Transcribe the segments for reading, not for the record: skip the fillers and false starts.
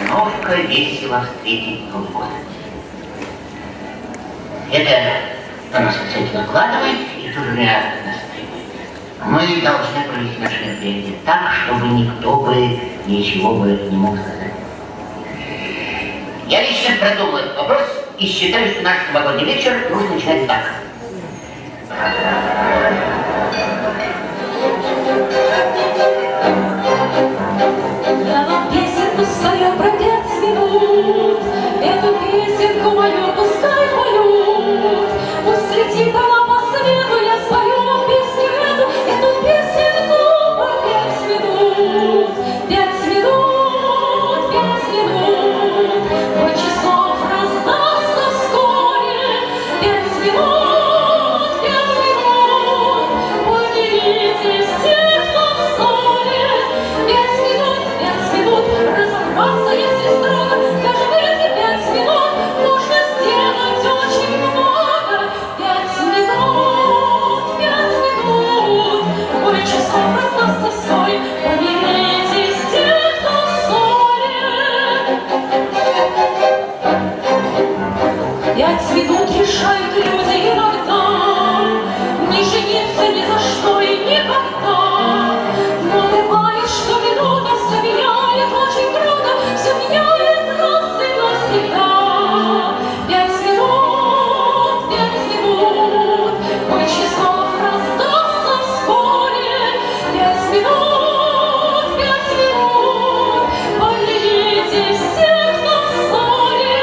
обстановка весело встретить Новый год. Это она социально накладывает и тоже реально настраивает. Мы должны провести наше мероприятие так, чтобы никто бы ничего бы не мог сказать. Я лично продумал этот вопрос и считаю, что наш новогодний вечер нужно начинать так. Я вам песенку свою про 5 минут, эту песенку мою пускай поют. Пусть летит она по свету, я спою вам песню эту песенку про 5 минут. 5 минут, 5 минут, бой часов раздастся вскоре. 5 минут, 5 минут, поднимитесь те, кто в ссоре. 5 минут, разобраться, если строго, даже в эти 5 минут нужно сделать очень много. 5 минут, 5 минут, бой часов раздастся вскоре, помиритесь те, кто в ссоре. 5 минут решают люди иногда не жениться ни за что и никогда. Но бывает, что минута все меняет очень круто, все меняет раз и навсегда. 5 минут, 5 минут, бой часов раздастся вскоре. 5 минут, 5 минут, помиритесь те, кто в ссоре.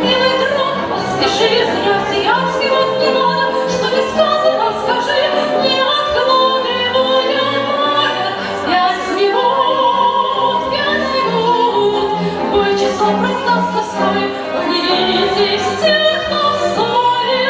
Милый друг, поспеши, зря терять минут не надо, что не сказано, скажи, не откладывая надо. 5 минут, 5 минут, бой часов раздастся вскоре, помиритесь те, кто в ссоре.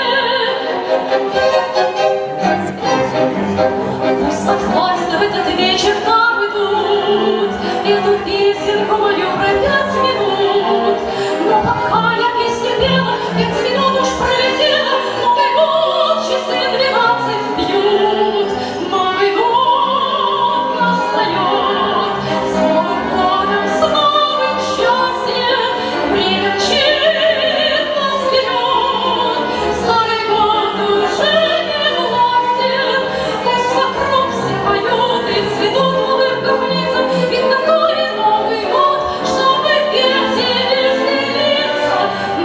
Пусть отхватит в этот вечер там идут эту песенку мою про 5 минут. Но пока я песню пела, 5 минут уж пролетело. Новый год, часы 12 бьют. Новый год настает. С Новым годом, с новым счастьем. Время мчит нас вперед. Старый год уже не властен. Пусть вокруг все поют и цветут в улыбках лица. Ведь такой Новый год, чтобы петь и веселиться.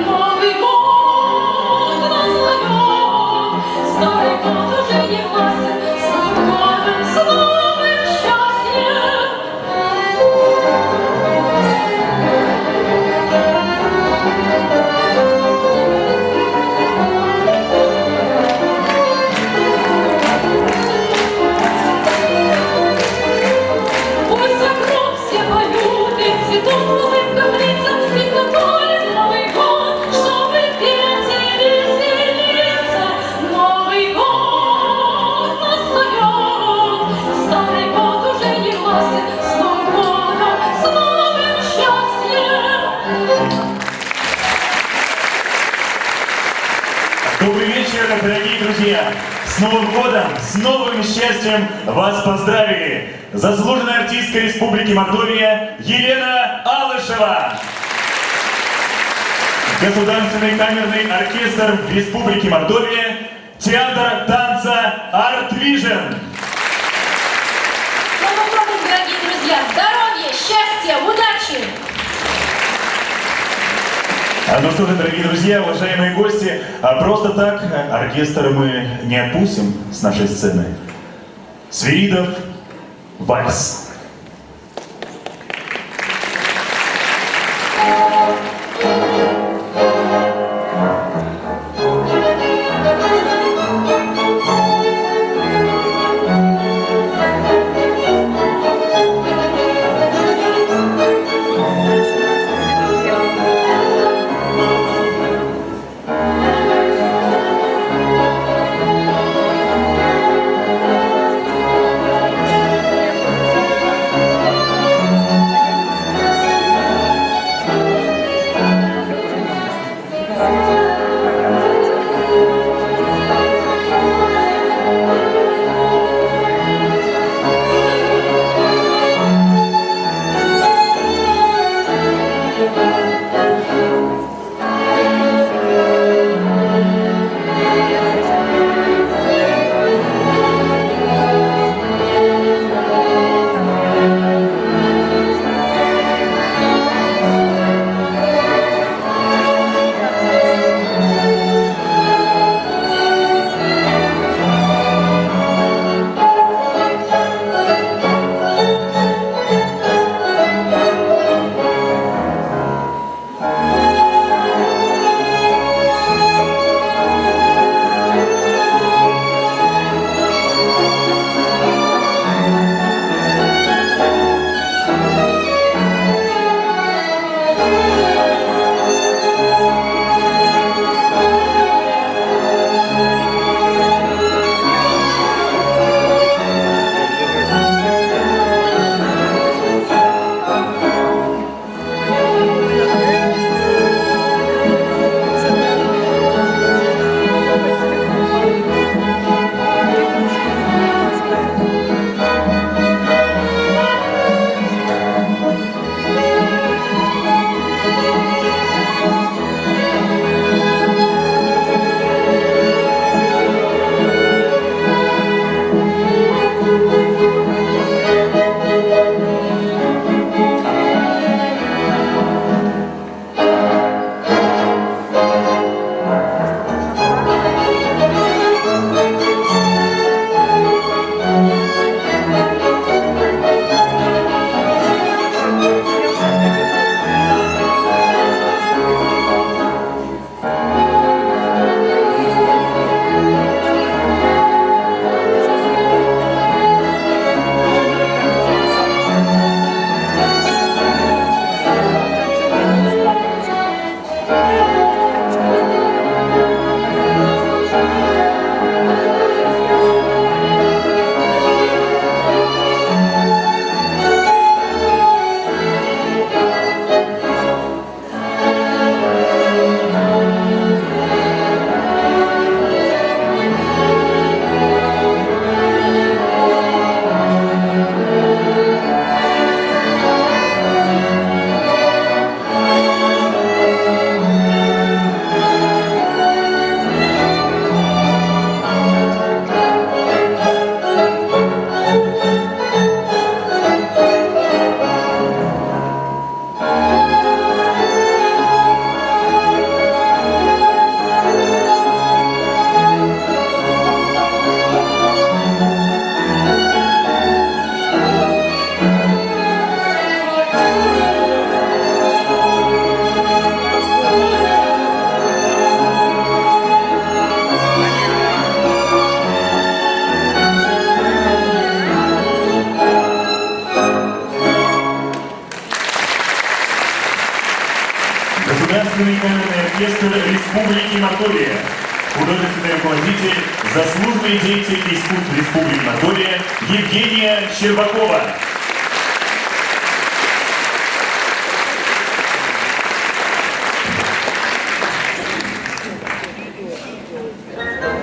Новый год настает. Старый год уже не властен. С Новым годом, с новым счастьем. Пусть вокруг все поют и цветут в улыбках лица. Ведь такой Новый год, чтобы петь и веселиться. Новый год настает. Старый год уже не властен. С Новым годом, с новым счастьем. Добрый вечер, дорогие друзья! С Новым годом, с новым счастьем вас поздравили заслуженная артистка Республики Мордовия Елена Алышева, Государственный камерный оркестр Республики Мордовия, театр танца Art Vision. С Новым годом, дорогие друзья! Здоровья, счастья, удачи! Ну что же, дорогие друзья, уважаемые гости, просто так оркестр мы не отпустим с нашей сцены. Свиридов, вальс. Государственный камерный оркестр Республики Мордовия. Художественный руководитель, заслуженный деятель искусств Республики Мордовия Евгения Щербакова.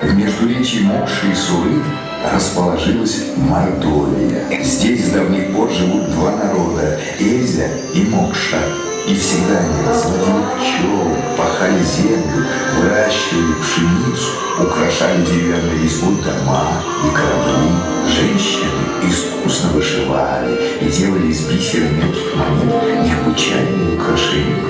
В междуречии Мокши и Суры расположилась Мордовия. Здесь с давних пор живут два народа – Эльзя и Мокша. И всегда они разводили пчел, пахали землю, выращивали пшеницу, украшали деревянной резьбой дома и корабли. Женщины искусно вышивали и делали из бисера мелких монет необычайные украшения.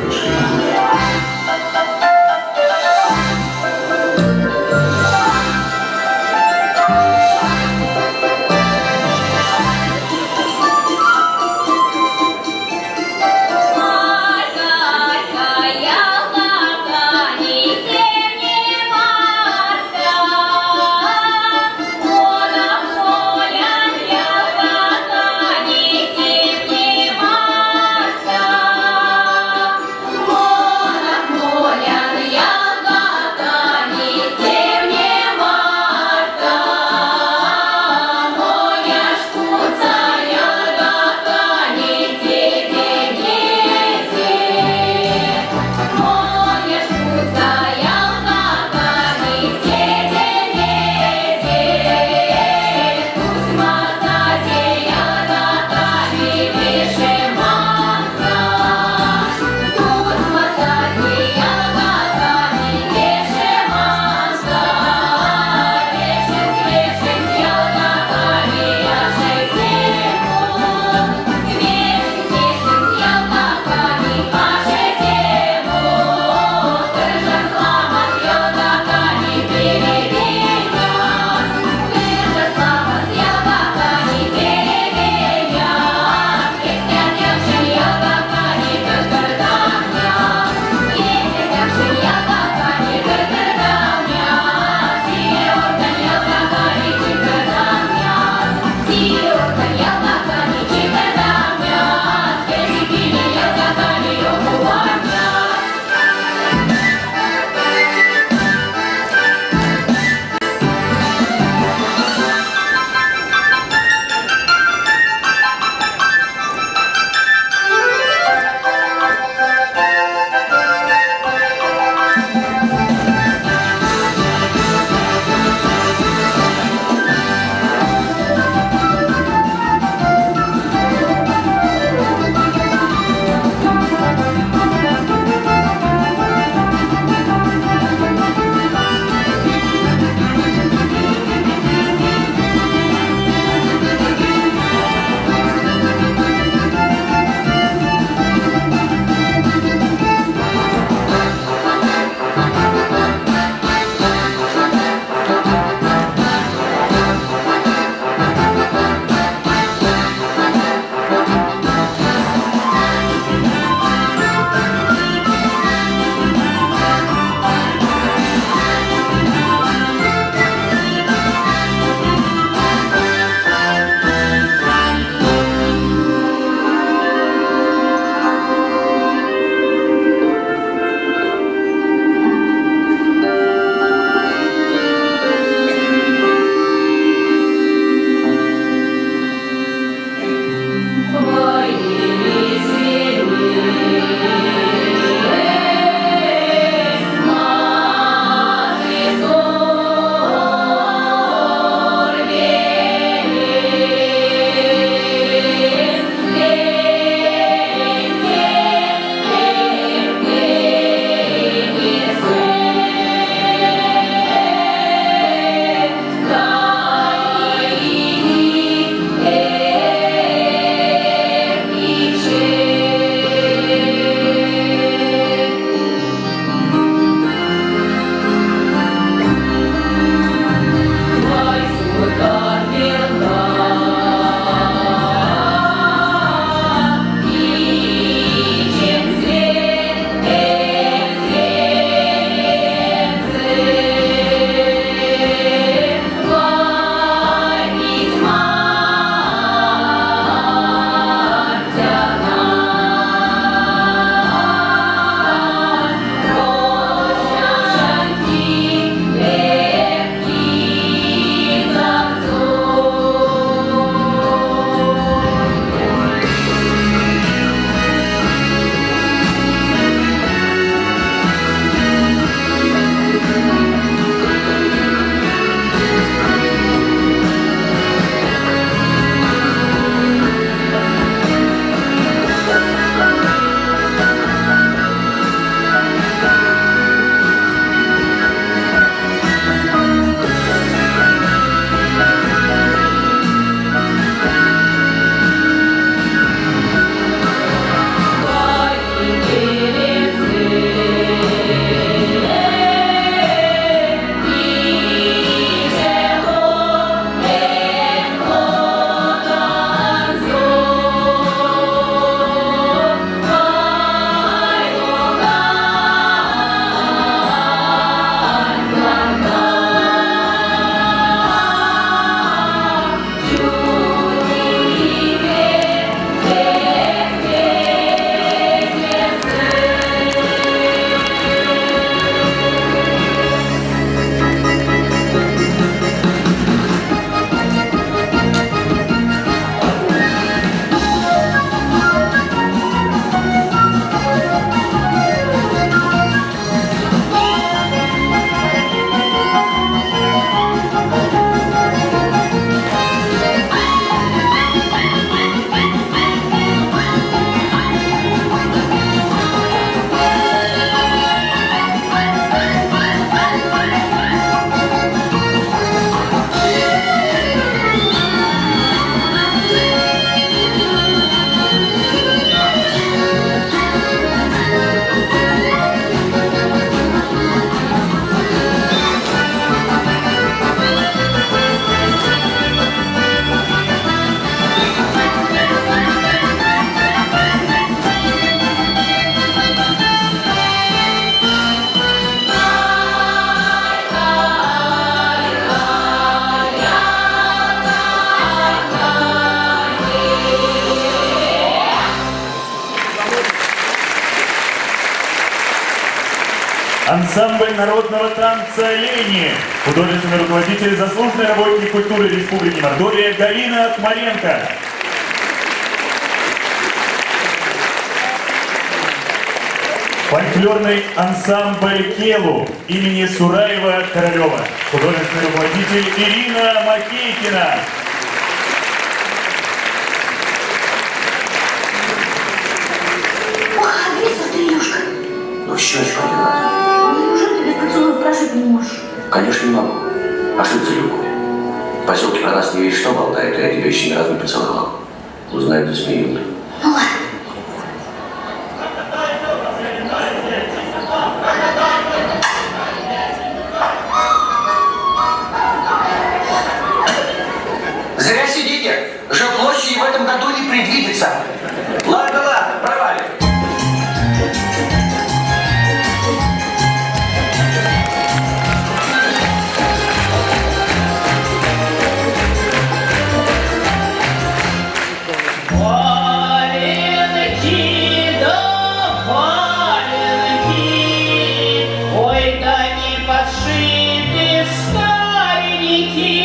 Ансамбль народного танца «Лени». Художественный руководитель, заслуженный работник культуры Республики Мордовия Галина Акмаренко. Фольклорный ансамбль «Келу» имени Сураева Королева. Художественный руководитель Ирина Макейкина. Ох, Алиса, ты, Илюшка. Ну, щечку одевать. Ну, неужели ты без поцелуев прожить не можешь? Конечно, не могу. А что это за любовь? В поселке про нас не видишь, что болтает, а я тебя еще ни разу не поцеловал. Узнают, засмеют. Ну ладно. Зря сидите. Жилплощади в этом году не предвидится. Ладно, ладно, проваливай. Валенки, да валенки, ой, да не подшиты старенькие,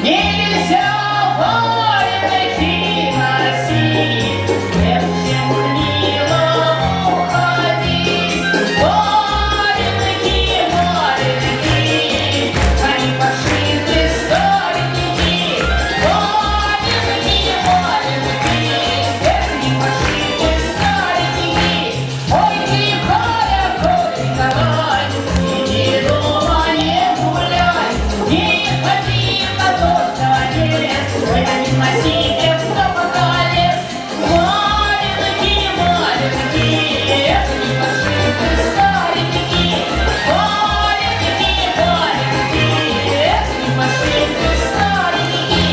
нельзя валенки носить, легче мило уходить. Валенки, валенки, они подшиты старенькие, валенки, валенки, они подшиты старенькие. Ой, ты, Коля, Николай, сиди дома, не гуляй, не ходи на тот конец, ой, да не носите в колес. Валенки, валенки, это не подшиты старенькие. Валенки, валенки, это не подшиты старенькие.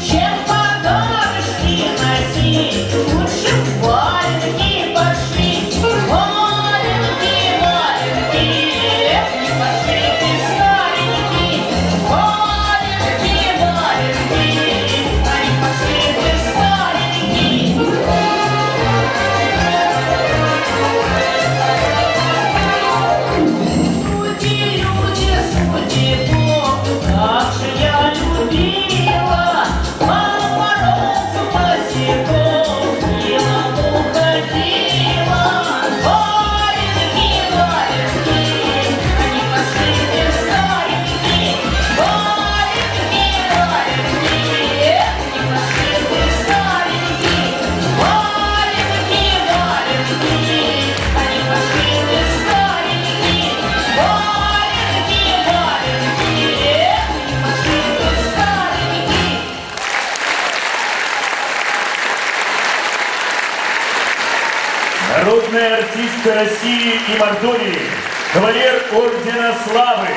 Чем подарочки носить, лучше валенки подшить. Валенки, валенки, это не подшиты старенькие. Валенки, валенки, они подшиты старенькие. Суди, люди, суди, Бог, как же я любила Маму Морозу босиком мимо уходила. Валенки, валенки, они подшиты старенькие. Валенки, валенки, они подшиты старенькие. Валенки, валенки, они подшиты старенькие. Валенки, валенки, они подшиты старенькие. Народная артистка России и Мордовии, кавалер Ордена Славы,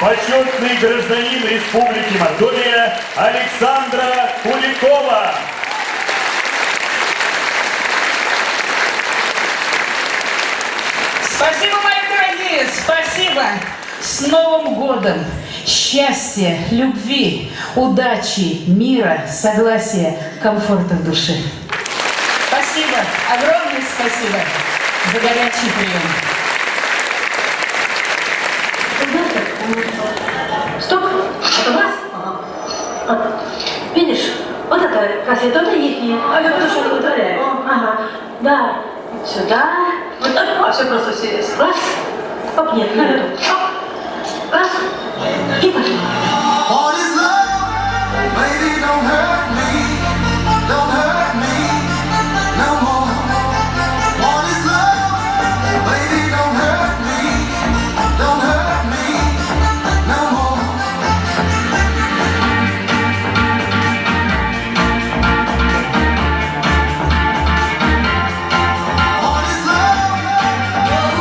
почетный гражданин Республики Мордовия Александра Куликова. Спасибо, мои дорогие, спасибо. С Новым годом! Счастья, любви, удачи, мира, согласия, комфорта в душе. Спасибо, огромное спасибо за горячий прием. Стоп, это у вас? Вот. Видишь, вот это кассета, это ихняя. А я потому что они вытворяют. Ага, да. Сюда. Вот так, а все просто все. Раз. Оп, нет, на эту. Оп. Раз. И пошли. All this love, baby, don't hurt me no more. All this love, baby, don't hurt me no more. All this love, oh,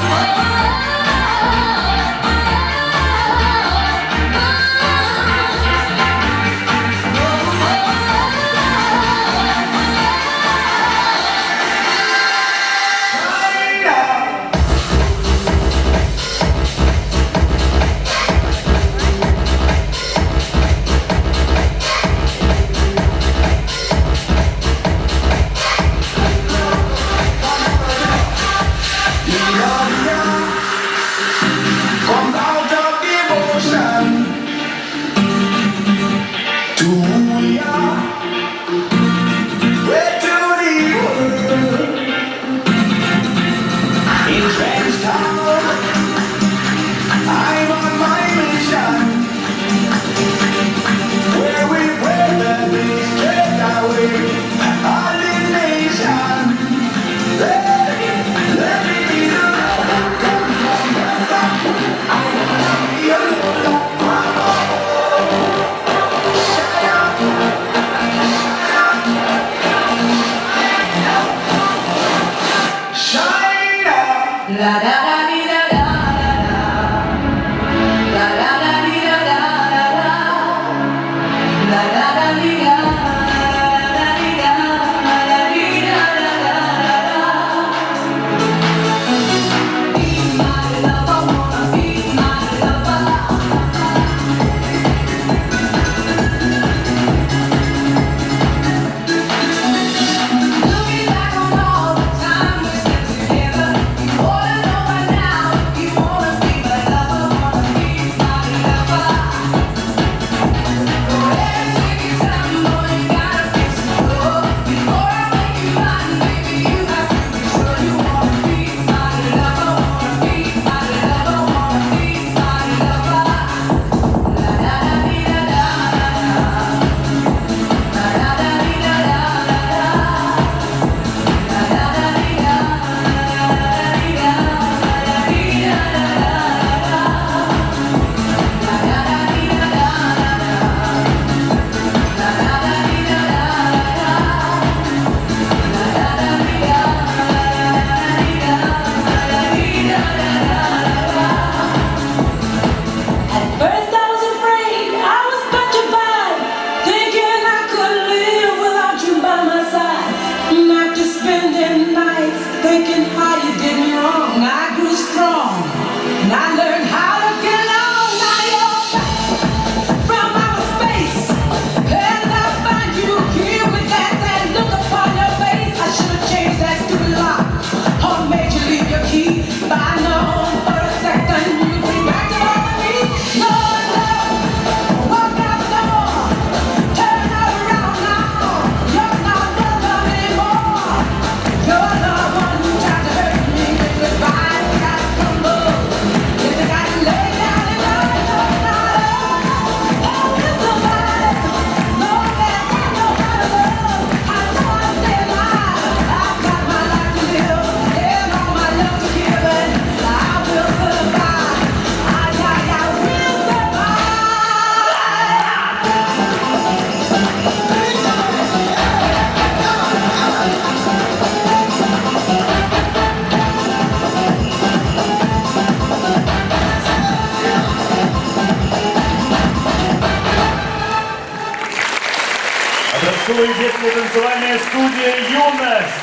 Образцовая детская танцевальная студия «Юность».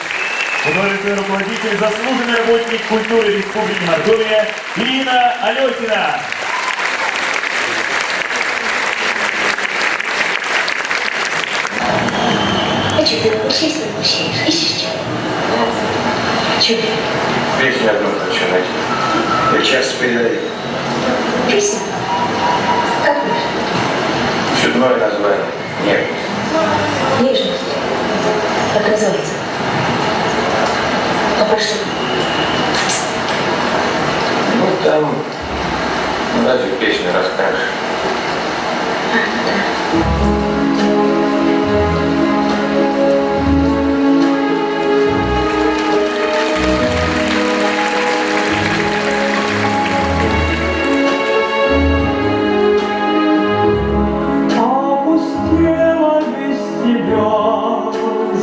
Художественный руководитель, заслуженный работник культуры Республики Мордовия Ирина Алехина. А что, ты вообще ищешь что? Что? Песню одну хочу найти. Я часто передаю. Песня? Какую? Чудное название. Нет. Нежность. Как называется? А про что? Ну, там разве песню расскажешь? Опустела без тебя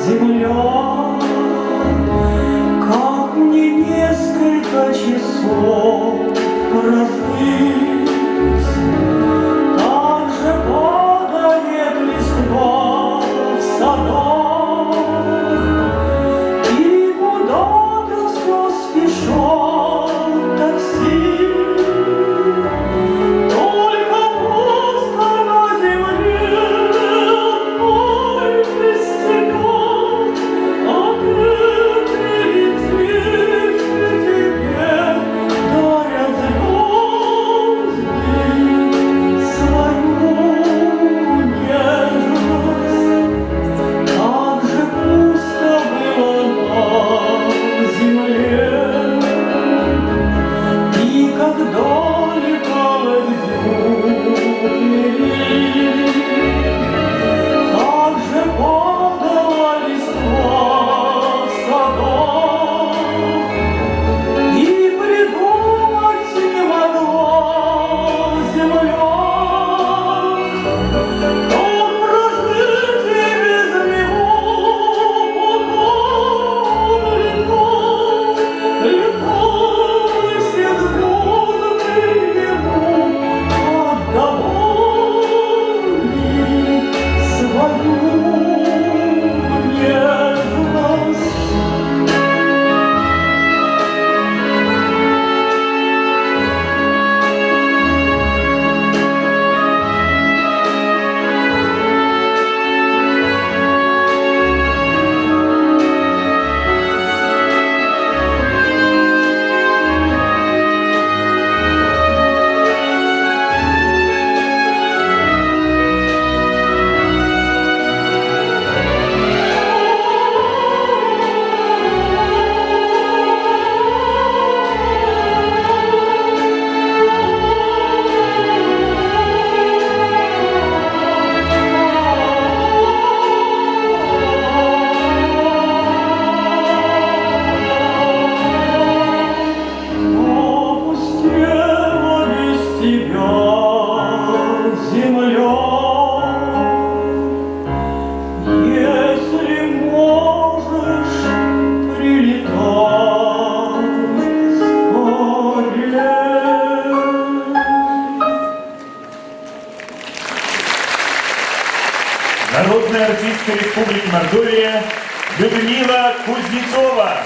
земля, как мне несколько часов прожить. Так же падает листва в садах, и куда-то все спешат такси. Только просто на земле одной без тебя, а ты прилетишь, и тебе дарят Артистка Республики Мордовия Людмила Кузнецова.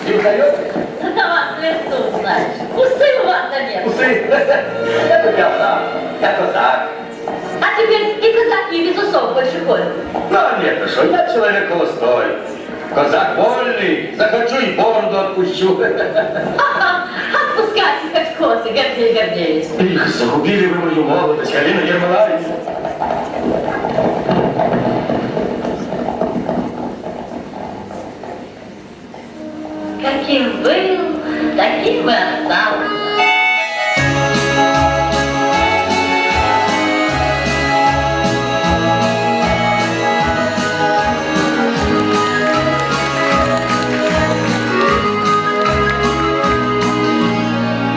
Не узнаете? Да вас лицо знаешь. Усы у вас нет. Усы? Это я сам. Я казак. А теперь и казаки без усов больше ходят. Ну нет, что я человек холостой. Казак вольный, захочу и бороду отпущу. Ага, отпускайте хоть косы, Гордей Гордеевич. Их, загубили вы мою молодость, Галина Ермолаевна. Каким был, таким и остался.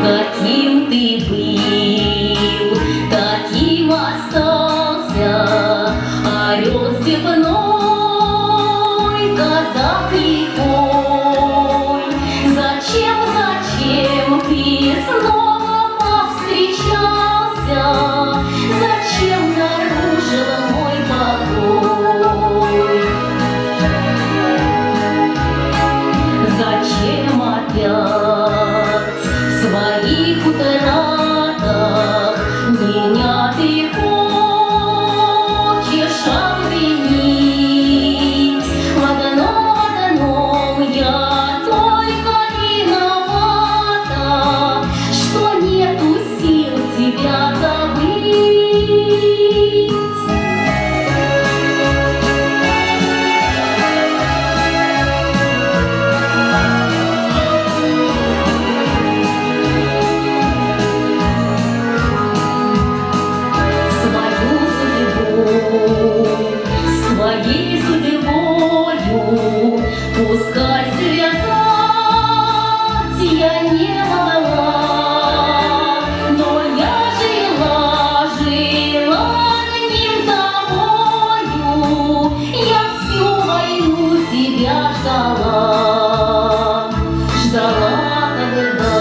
Каким ты был, таким остался, орел степной, казак лихой. Зачем ты снова повстречался? Зачем нарушил мой покой? Зачем опять в своих утратах меня ты хочешь обвинить? В одном я только виновата, что нету сил тебя забыть. Своей судьбою пускай связать я не могла, но я жила одним тобою, я всю войну тебя ждала, когда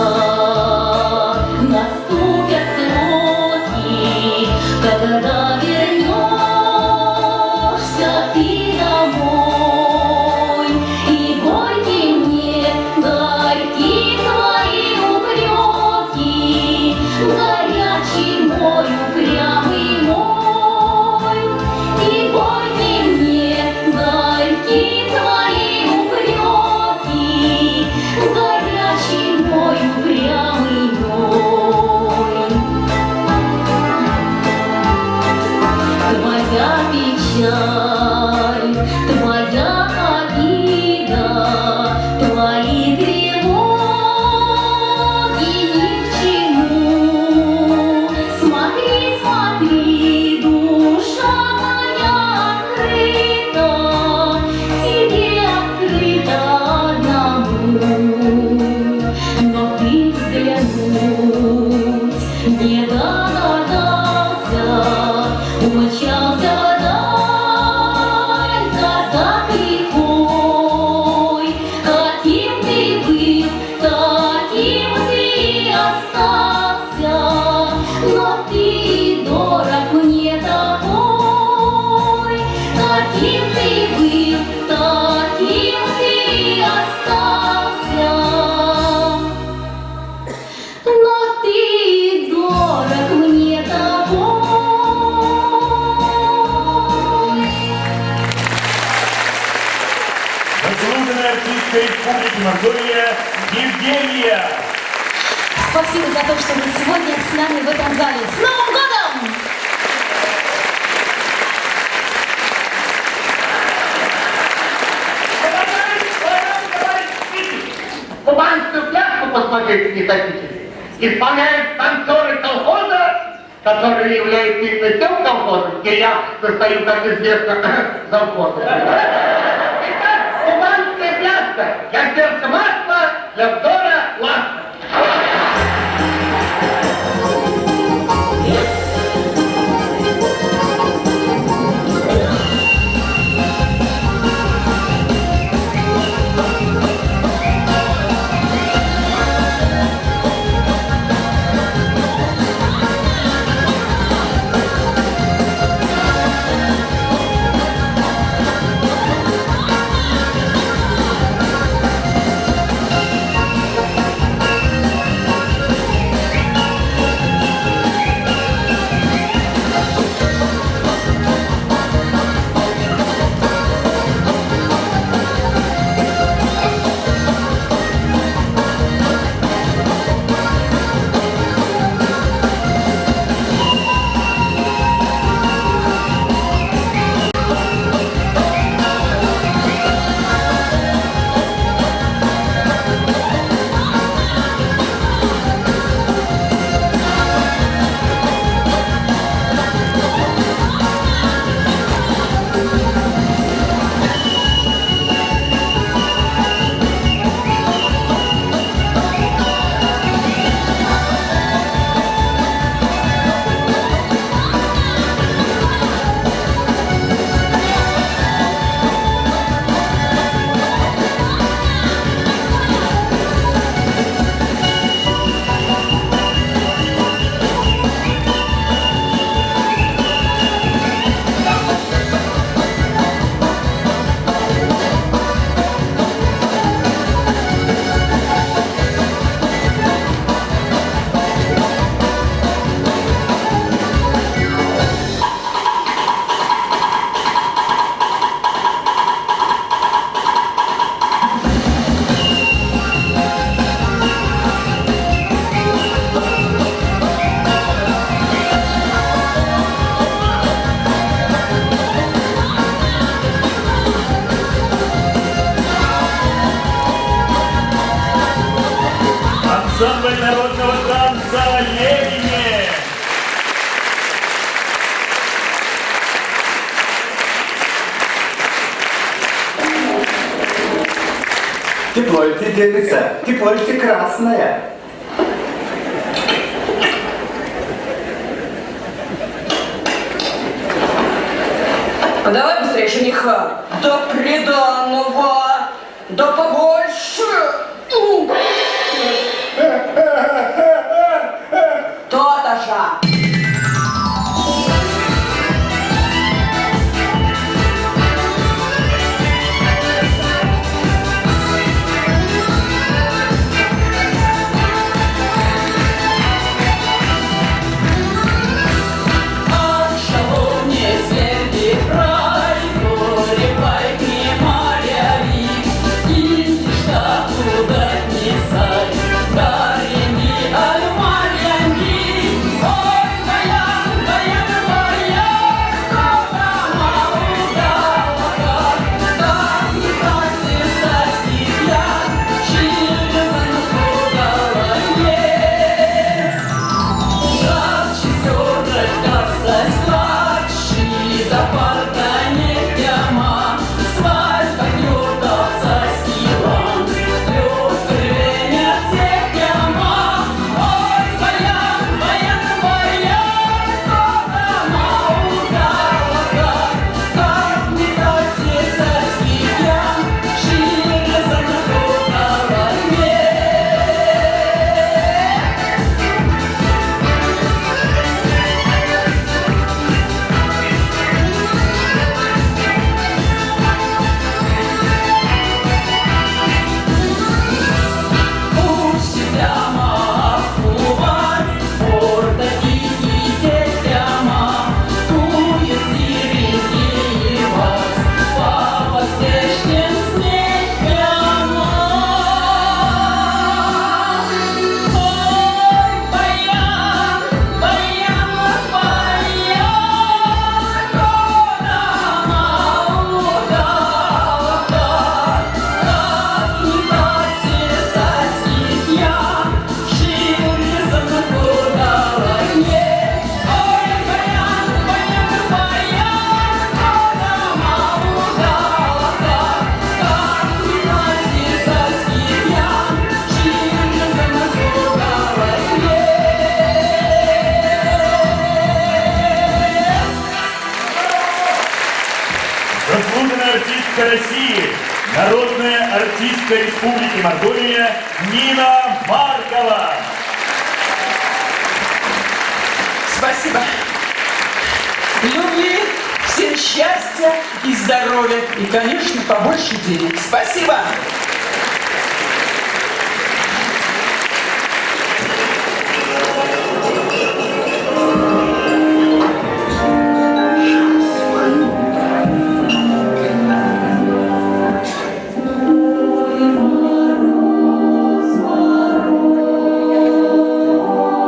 наступят сроки, когда вернешься ты домой, и горький мне, горьки твои упреки, горячий мой, упрямый мой, и горький мне, горьки твои упреки, горячий мой, упрямый мой. Твоя печаль, твоя обида, твои тревоги ни к чему. Смотри, смотри, душа моя открыта, тебе открыта одному, но ты взглянуть не догадался, умчался вдаль, казак лихой. Каким ты был, таким ты остался, но ты дорог мне такой. Каким ты был, таким ты остался, но ты дорог мне такой. Заслуженная артистка Республики Мордовия Евгения. Спасибо за то, что вы сегодня с нами в этом зале. С Новым годом! Кубанскую пляску посмотреть не хотите? Исполняют танцоры колхоза, которые являются именно тем колхозом, где я состою, как известно, завхозом. Итак, кубанская пляска для сердца масла, для вздора ласка. ансамбль народного танца «Левине». Тепло ли тебе делится? Тепло ли ты красная? Давай быстрее жениха. Да приданного. Да побольше. То-то же. Заслуженная артистка России, народная артистка Республики Мордовия Нина Маркова. Спасибо. Любви, всем счастья и здоровья. И, конечно, побольше денег. Спасибо. Мороз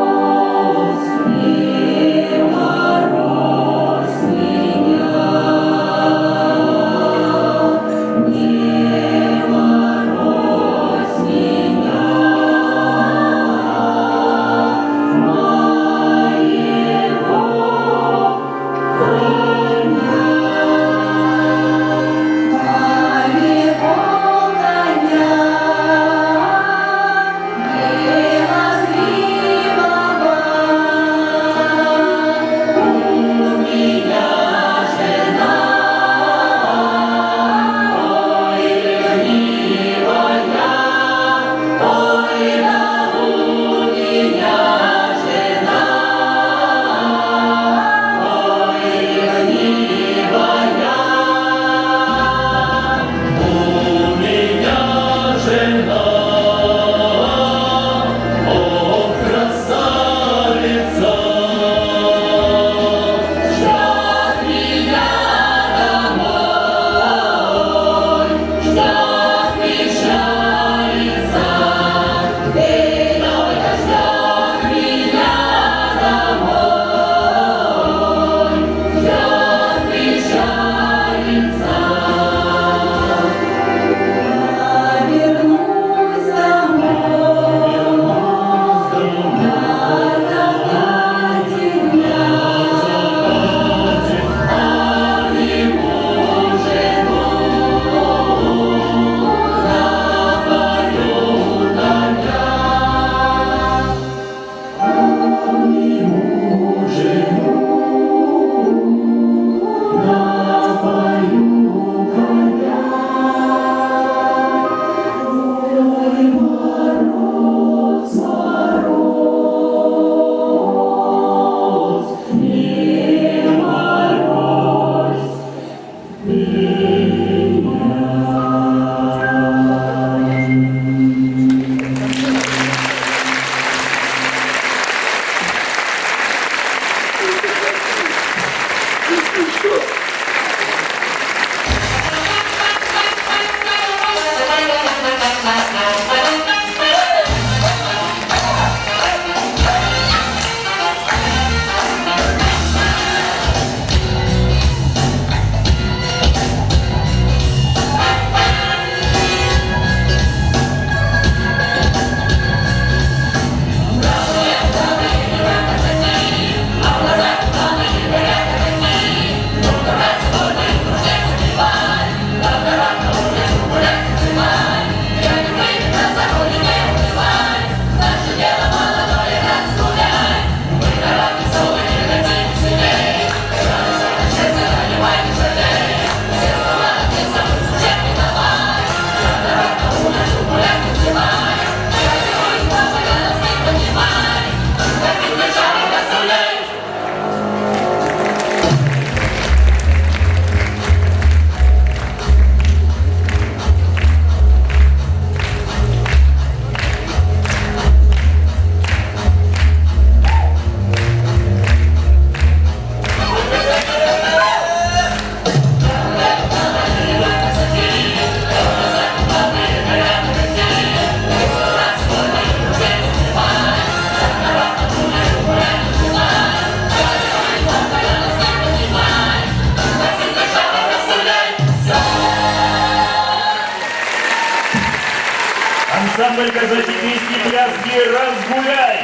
Ансамбль «Казаки, песни, пляски, разгуляй».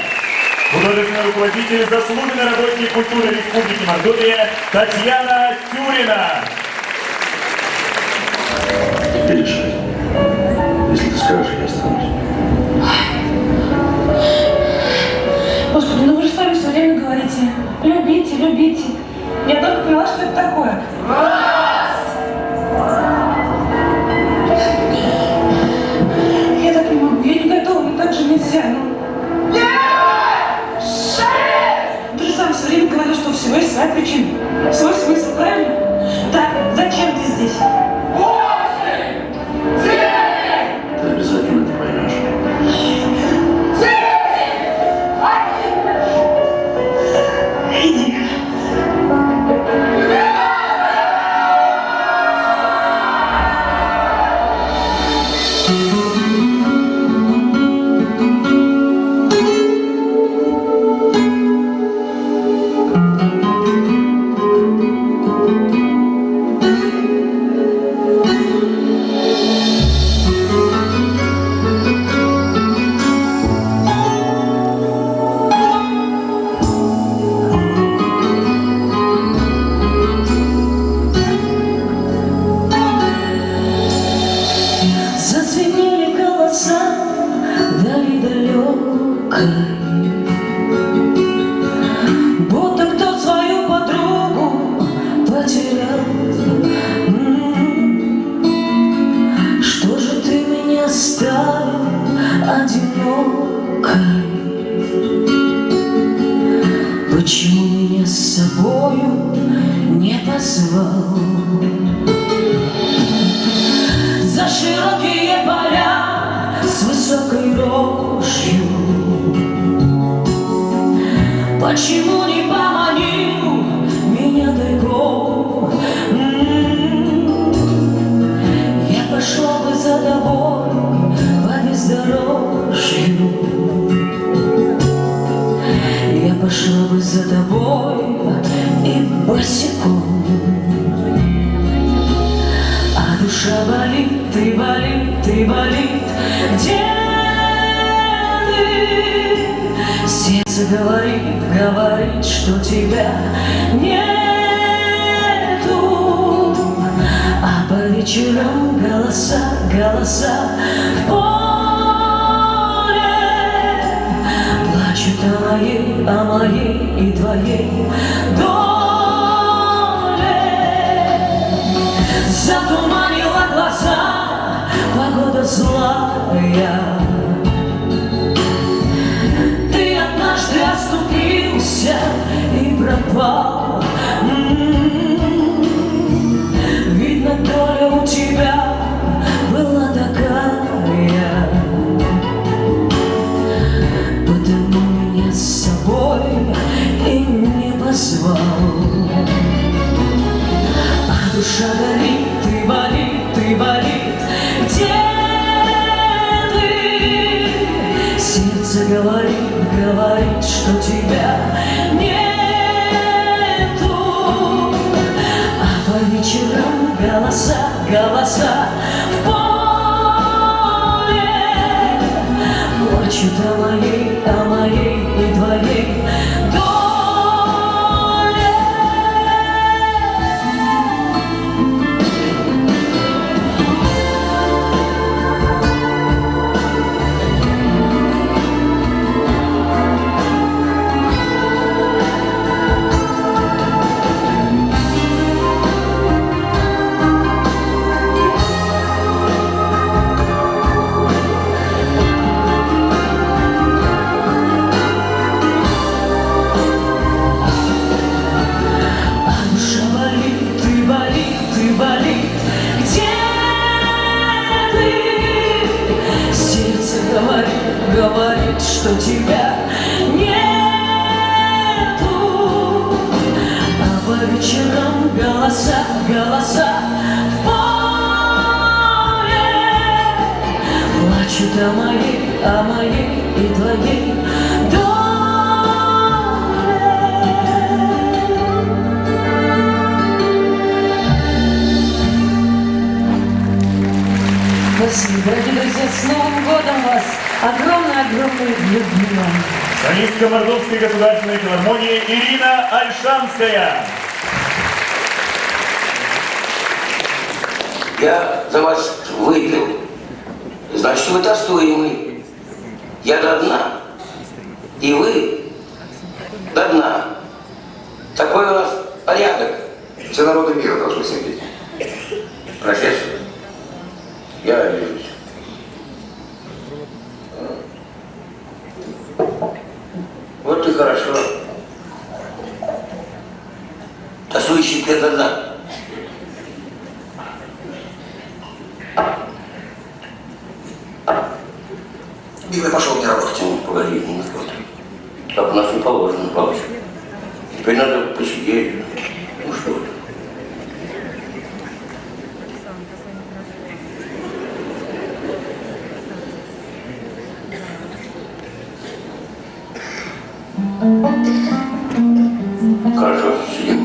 Художественный руководитель, заслуженный работник культуры Республики Мордовия Татьяна Тюрина. Видишь, если ты скажешь, я останусь. Господи, ну вы же сами все время говорите. Любите, любите. Я только поняла, что это такое. Я так не могу, я не готова, мне так же нельзя. Ну. Ты же сам все время говорил, что у всего есть своя причина, свой смысл, правильно? Так, зачем ты здесь? Ты обязательно это поймешь. Иди. Зазвенели голоса вдали далекой, будто кто свою подругу потерял. Что же ты меня оставил одинокой? Почему меня с собою не позвал? За широкие поля с высокой рожью почему не поманил меня далеко? Я пошла бы за тобой по бездорожью, я пошла бы за тобой и босиком. А душа болит, и болит, и болит. Где ты? Сердце говорит, говорит, что тебя нету. А по вечерам голоса, голоса в поле плачут о моей и твоей доле. Затуманила глаза погода злая. Ты однажды оступился и пропал. Видно, доля у тебя была такая, потому меня с собой и не позвал. А душа горит, и болит, и болит. Где говорит, что тебя нету. А по вечерам голоса в поле плачут о моей и твоей доле. Говорит, что тебя нету. А по вечерам голоса в поле плачут о моей и твоей доле. Спасибо, дорогие друзья, с Новым годом вас! Огромной любви вам! Солистка Мордовской государственной филармонии Ирина Альшанская. Я за вас выпил. Значит, вы достойный. Я до дна. И вы до дна. Такой у нас порядок. Все народы мира должны сидеть. Профессор, я обижусь. Вот и хорошо. Тасующий до дна. Милый пошел мне работать. Ну, погоди, ну что ты. Так у нас не положено, бабушка. Теперь надо посидеть. Ну что ты. Хорошо, сидим.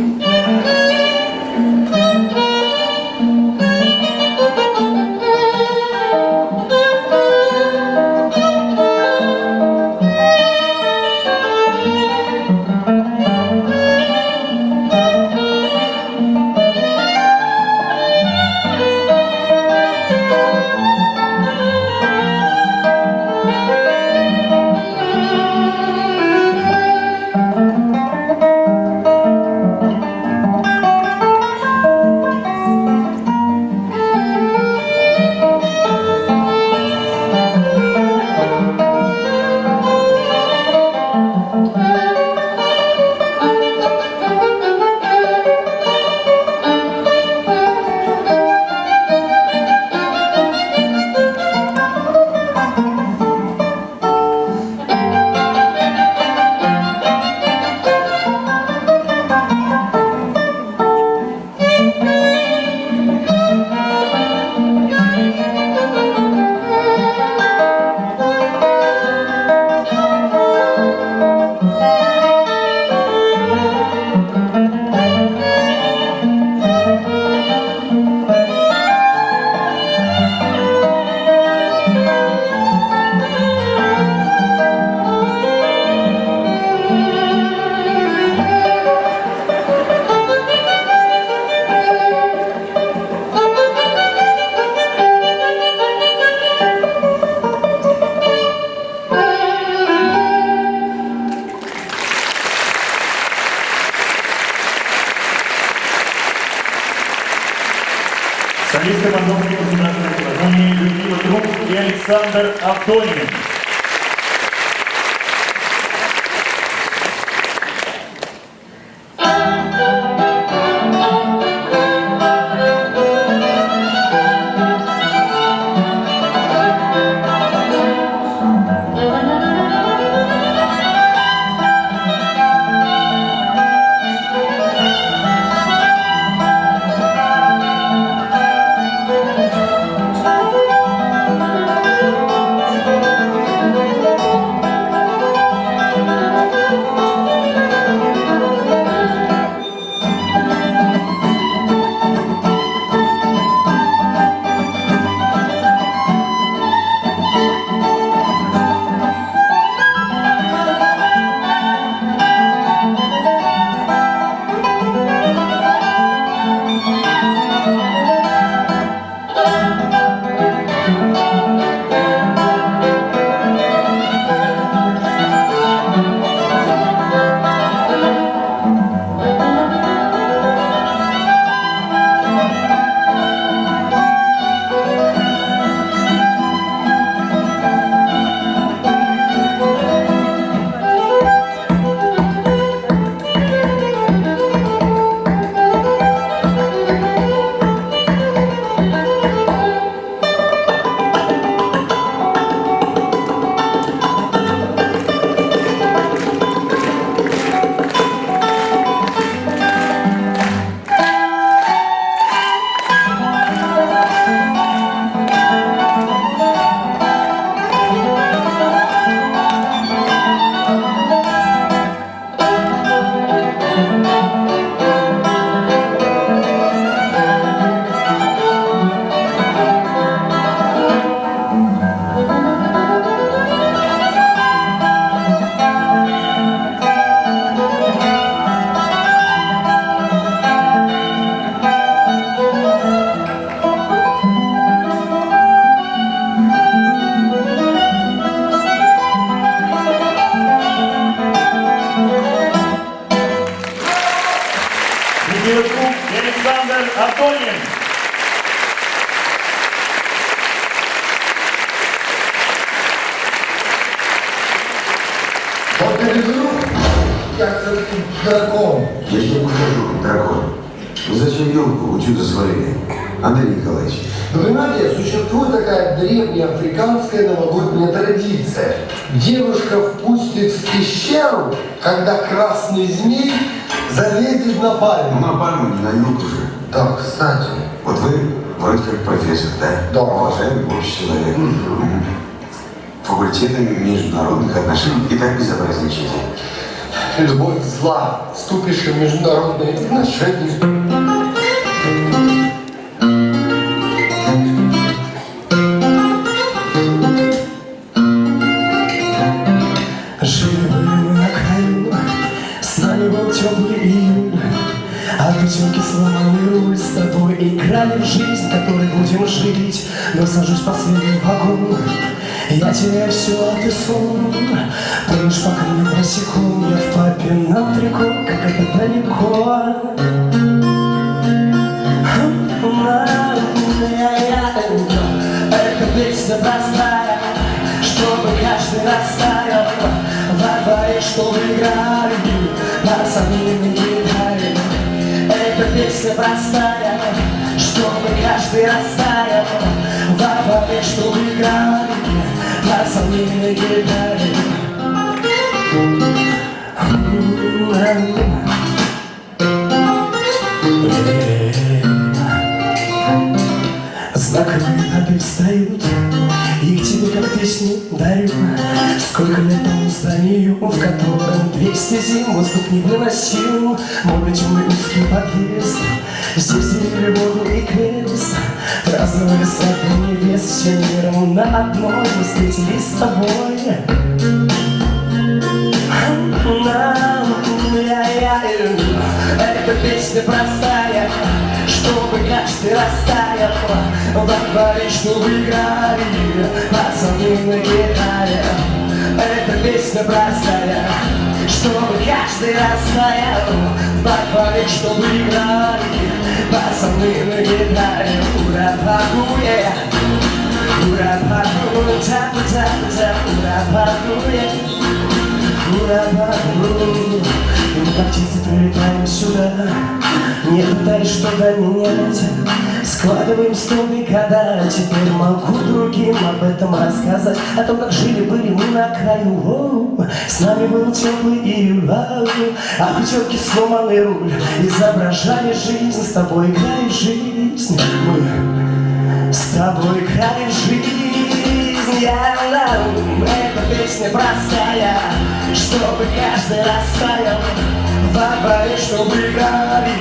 Солистка Мордовской государственной филармонии Людмила Труп и Александр Автонин. кажется, дракон. Я тебе покажу, дракон. Ну зачем елку утюга свалили? Андрей Николаевич. Вы понимаете, существует такая древняя африканская новогодняя традиция. Девушка впустит в пещеру, когда красный змей залезет на пальму. Ну на пальму, не на елку же. Да, кстати. Вот вы вроде как профессор, да? Да. Уважаемый общий человек. Факультета международных отношений. И так безобразничаете. Любовь зла. Вступишь в международные отношения. Жили были мы на краю, с нами был теплый июль. А пятерки сломанный руль, с тобой играли в жизнь, которой будем жить. Но сажусь в последний вагон, я теряю все, а ты сон. Помнишь, пока мне просеком, я в папином трико, как это далеко. Эта песня простая, чтобы каждый растаял во дворе, чтобы играли пацаны на гитаре. Эта песня простая, чтобы каждый растаял во дворе, чтобы играли пацаны на гитаре. Знакомые даты встают, их тебе как песню дарю. Сколько лет тому зданию, в котором 200 зим воздух не выносил. Мой темный узкий подъезд, здесь делили воду и крест. Праздновали свадьбу невест, все миром на одной мы встретились с тобой. Эта песня простая, чтобы каждый растаял во дворе, чтобы играли пацаны на гитаре. Эта песня простая, чтобы каждый растаял во дворе, чтобы играли пацаны на гитаре. Ура-па-ку-е, ура-па-ку, тап-тап-тап, ура-па-ку-е, ура-па-ку. И мы как птицы прилетаем сюда, не пытаясь что-то менять. Складываем столы года, теперь могу другим об этом рассказать. О том, как жили-были мы на краю. О, с нами был теплый июль, а пятерки сломанный руль изображали жизнь, с тобой играли в жизнь. Мы с тобой играли в жизнь. Эта песня простая, чтобы каждый растаял во дворе, чтобы играли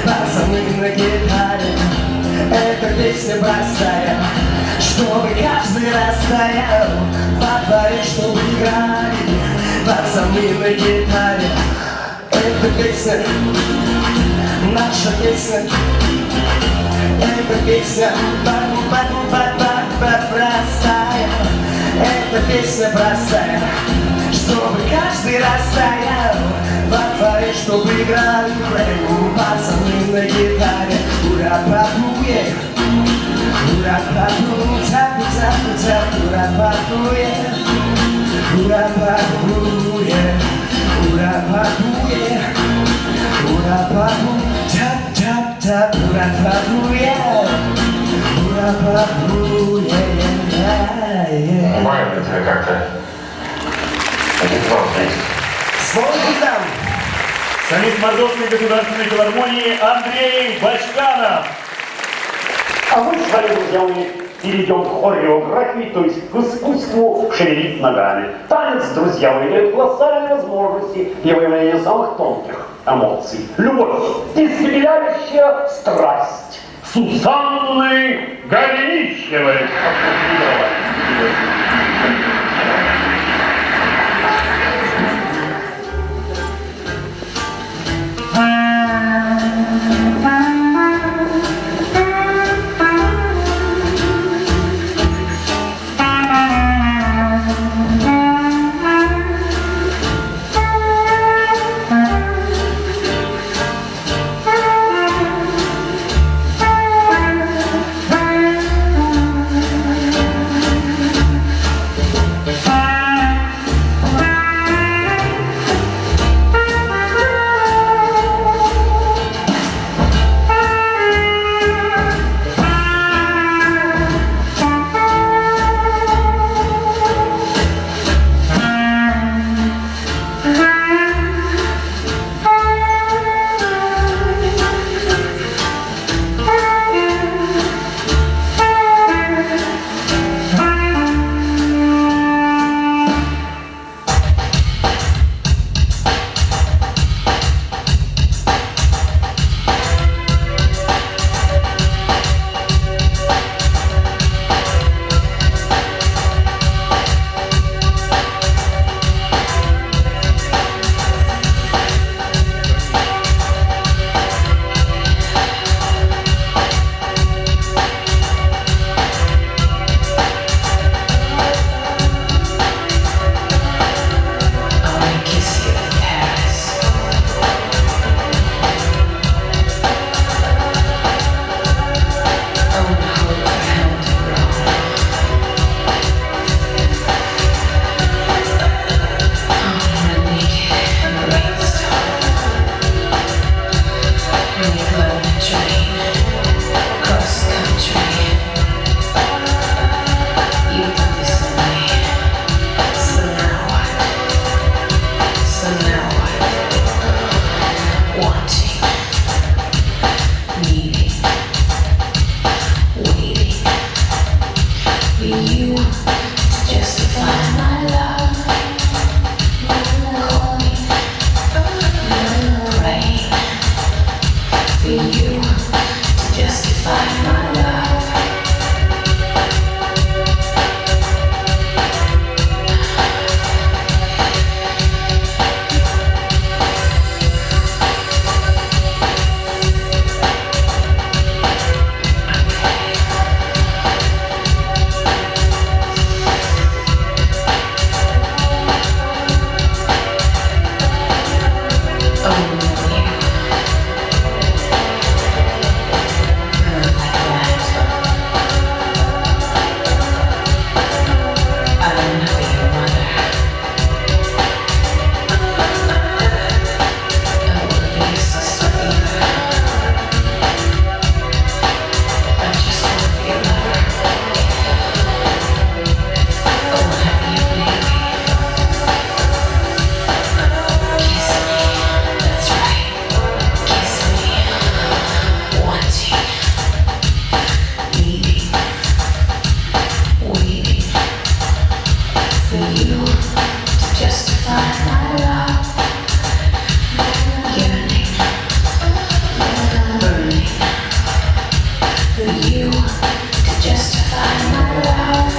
пацаны на гитаре. Эта песня простая, чтобы каждый растаял во дворе, чтобы играли пацаны на гитаре. Эта песня, наша песня. Эта песня простая, эта песня простая, чтобы каждый растаял во дворе, чтобы играли пацаны на гитаре. Ура-па-ку-е, ура-па-ку, тап-тап-тап, ура-па-ку-е, ура-па-ку-е, ура-па-ку-е, ура-па-ку, тап-тап-тап, ура-па-ку-е, ура-па-ку-е. Нормально тебе как-то. Адекватно есть. Слово нам! Солист Мордовской государственной филармонии Андрей Бачканов. А мы с вами, друзья мои, перейдем к хореографии, то есть к искусству шевелить ногами. Танец, друзья мои, дает колоссальные возможности для выявления самых тонких эмоций. Любовь, исцеляющая страсть. Сусанны Голенищевой. justify my love.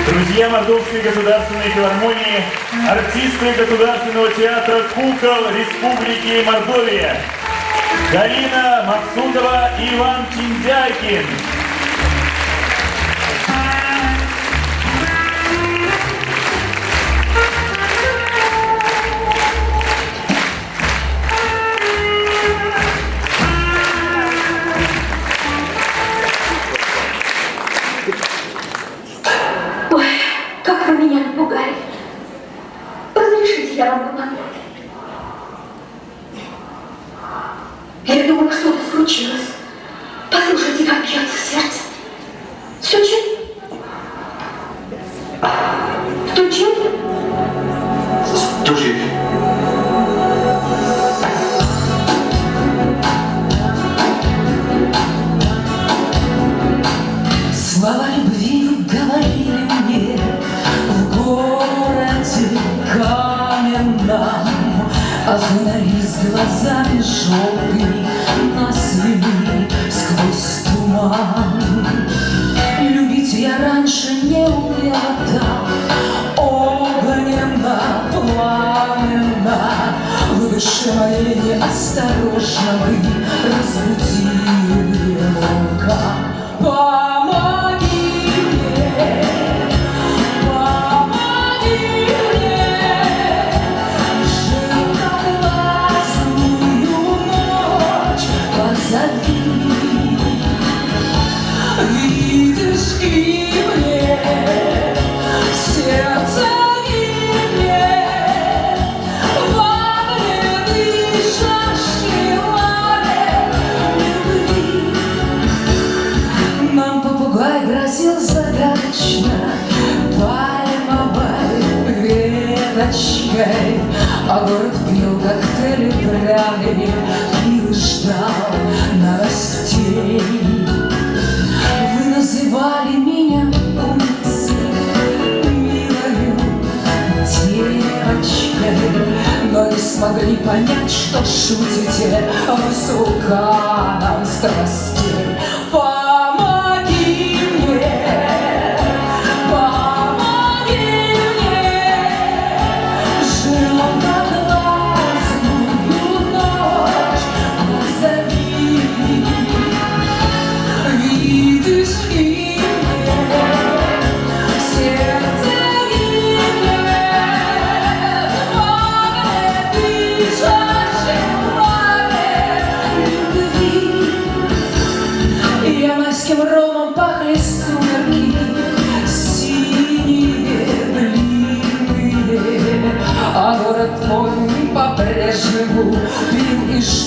Друзья Мордовской государственной филармонии, артисты Государственного театра «Кукол» Республики Мордовия, Галина Максудова и Иван Чиндяйкин. Как вы меня напугали. Разрешите, я вам помогу. Я думала, что-то случилось. Послушайте, как бьется сердце. Стучит? Стучит? Стучит. Слова любви вы говорили мне в городе каменном, а фонари с глазами желтыми нас вели сквозь туман. Любить я раньше не умела так огненно, пламенно. В душе моей неосторожно вы разбудили волка. Помоги мне, желтоглазую ночь позови. Видишь и мне, сердце гибнет, в огне дышащей лаве любви. Нам попугай грозил загадочно пальмовой веточкой, а город пил коктейли пряными и ждал новостей. Вы называли меня умницей, милою девочкой, но не смогли понять, что шутите вы с вулканом страстей. Помоги мне,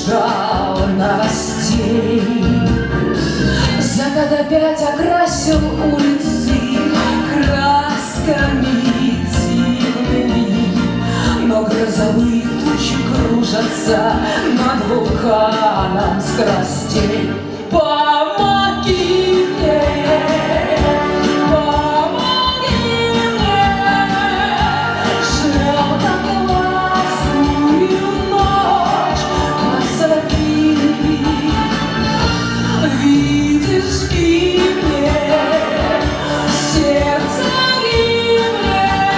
ждал новостей. Закат опять окрасил улицы красками дивными, но грозовые тучи кружатся над вулканом страстей. Помоги мне, помоги мне, желтоглазую ночь позови. Видишь гибнет сердце, гибнет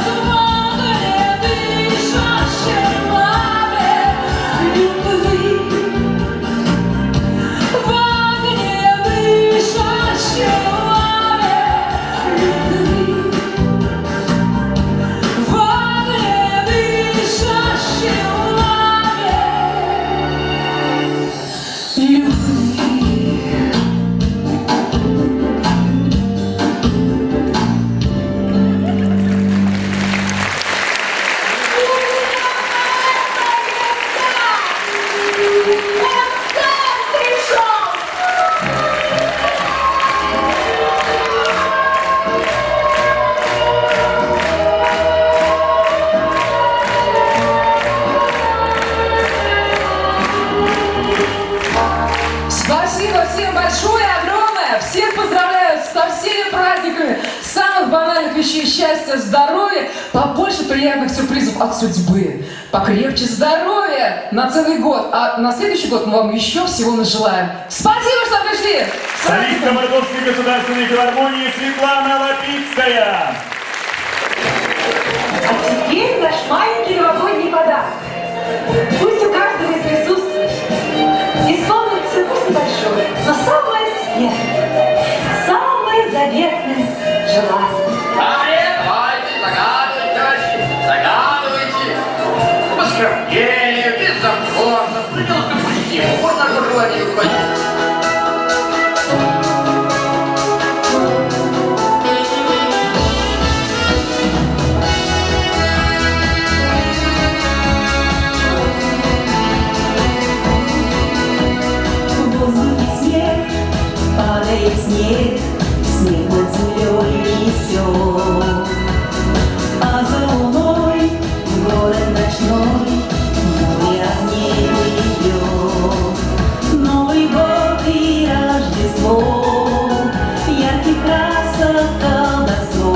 в огне дышащей маме любви. В огне дышащей маме любви. В огне дышащей маме любви. Спасибо всем большое, огромное. Всех поздравляю со всеми праздниками. Самых банальных вещей: счастья, здоровья, побольше приятных сюрпризов от судьбы. Покрепче здоровья на целый год. А на следующий год мы вам еще всего нажелаем. Спасибо, что пришли. Солистка Московской государственной филармонии Светлана Лапицкая. А теперь наш маленький новогодний подарок. Пусть у каждого из присутствующих исполнится, пусть небольшое, но самое светлое, самое заветное желание. Давайте, загадывайте. Поскорбнее, без запора, пределах допустимо. Вот наше желание выходить. В воздухе снег, падает снег, снег над землей несет. А за луной город ночной, море огней плывет. Новый год и Рождество, ярких красок колдовство.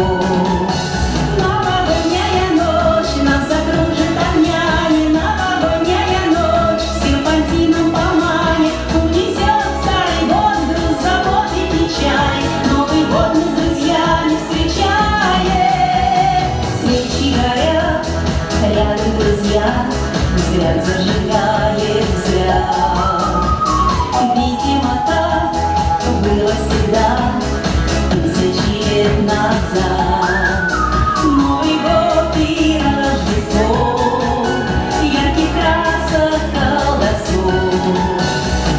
Новогодняя ночь нас окружит огнями, новогодняя ночь серпантином по мане унесет старый год, груз, забот и печаль. Новый год мы с друзьями встречаем. Свечи горят, рядом друзья, взгляд зажигает взгляд. Видимо, так было всегда, тысячи лет назад. Новый год и Рождество, ярких красок колдовство.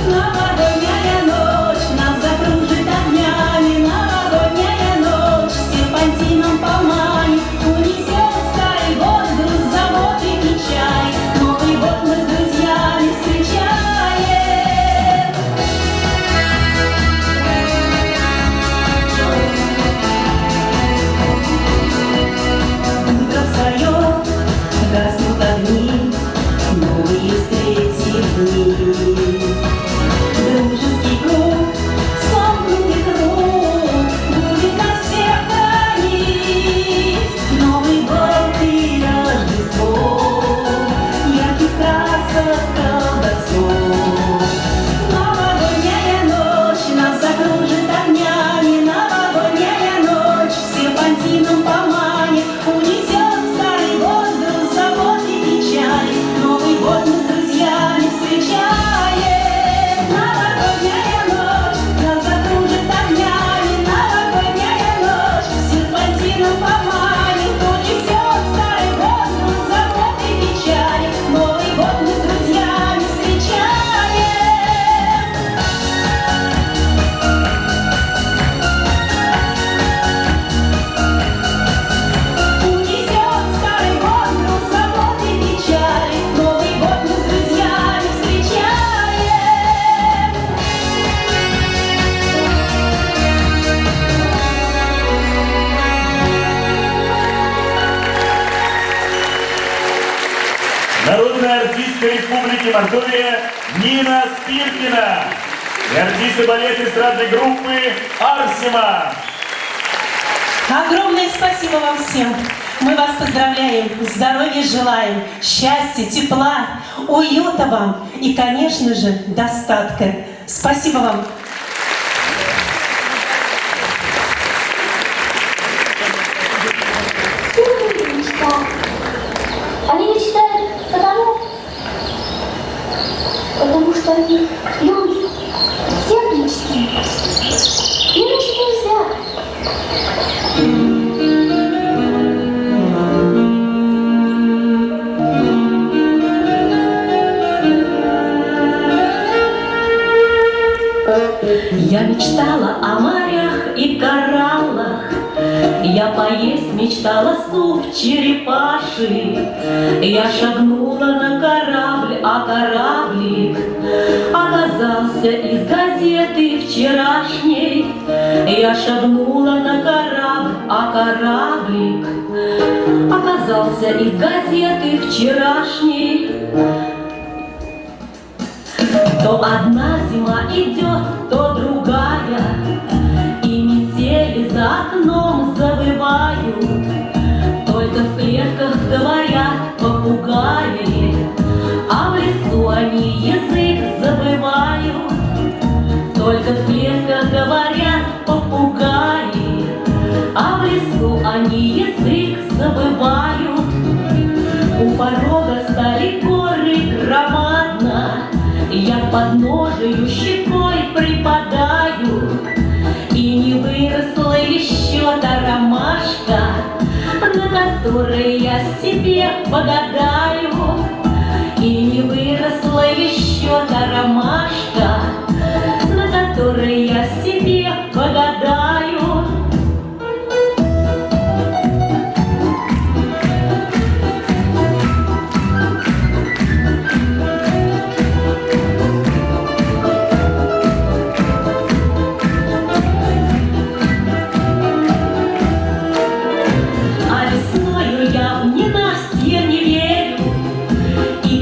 Новогодняя ночь нас закружит огнями, новогодняя ночь серпантином по мане унесет старый год, груз, забот и печаль. Новый год мы с друзьями Артистка Республики Мордовия Нина Спиркина и артисты балета эстрадной группы Арсима. Огромное спасибо вам всем. Мы вас поздравляем, здоровья желаем, счастья, тепла, уюта вам и, конечно же, достатка. Спасибо вам. Они мечтают потому что они люди. Все мечты. Иначе нельзя. Я мечтала о морях и кораллах, я поесть мечтала суп черепаший. Я шагнула на корабль, а кораблик оказался из газеты вчерашней. Я шагнула на корабль, а кораблик оказался из газеты вчерашней. То одна зима идет, то другая, и метели за окном завывают. Только в клетках говорят попугаи, а в лесу они язык забывают. Только в клетках говорят попугаи, а в лесу они язык забывают. У порога стали горы громадно, я к подножию щекой припадаю, и не выросла еще та ромашка, на которой я себе погадаю. И не выросла еще та ромашка, на которой я себе погадаю.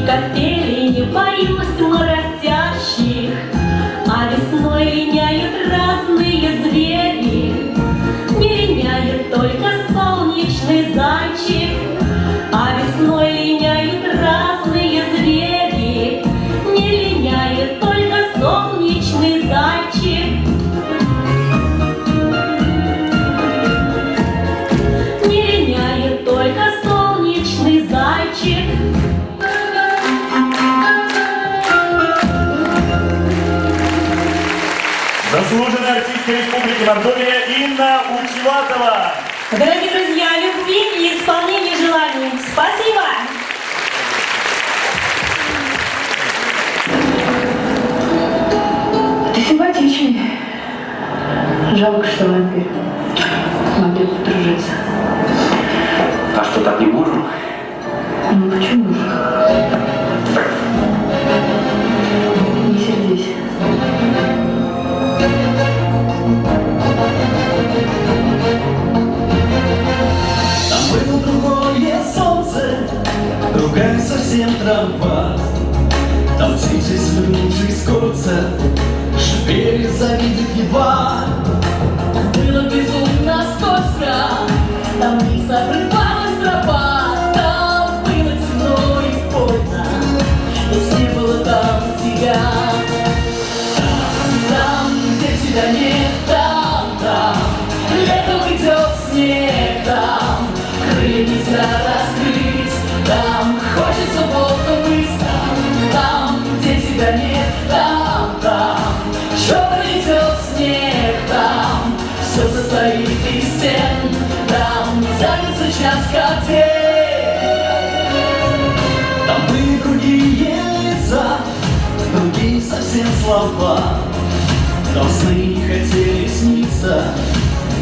Капели не боюсь моросящих, а весной линяют разные звери. Не линяет только солнечный зайчик, а весной линяют разные звери. Не линяет только солнечный зайчик. Не линяет только солнечный зайчик. Заслуженная артистка Республики Мордовия Инна Учеватова. Дорогие друзья, любви и исполнения желаний. Спасибо! Ты симпатичный. Жалко, что вампир. Могли бы подружиться. А что, так не можем? Ну почему же? Не сердись. Там было другое солнце, другая совсем трава. Там птицы, свернувшись с кольца, шипели, завидев едва. Было безумно скользко, там вниз обрывалась тропа. Там было темно и больно, ведь не было там тебя. Там, где тебя нет, там, летом идет снег, там крылья нельзя раскрыть, там хочется волком быть. Там, где тебя нет, там черный идет снег, там все состоит из стен, там тянется час как день. Там были другие лица, другие совсем слова. Там сны не хотели сниться,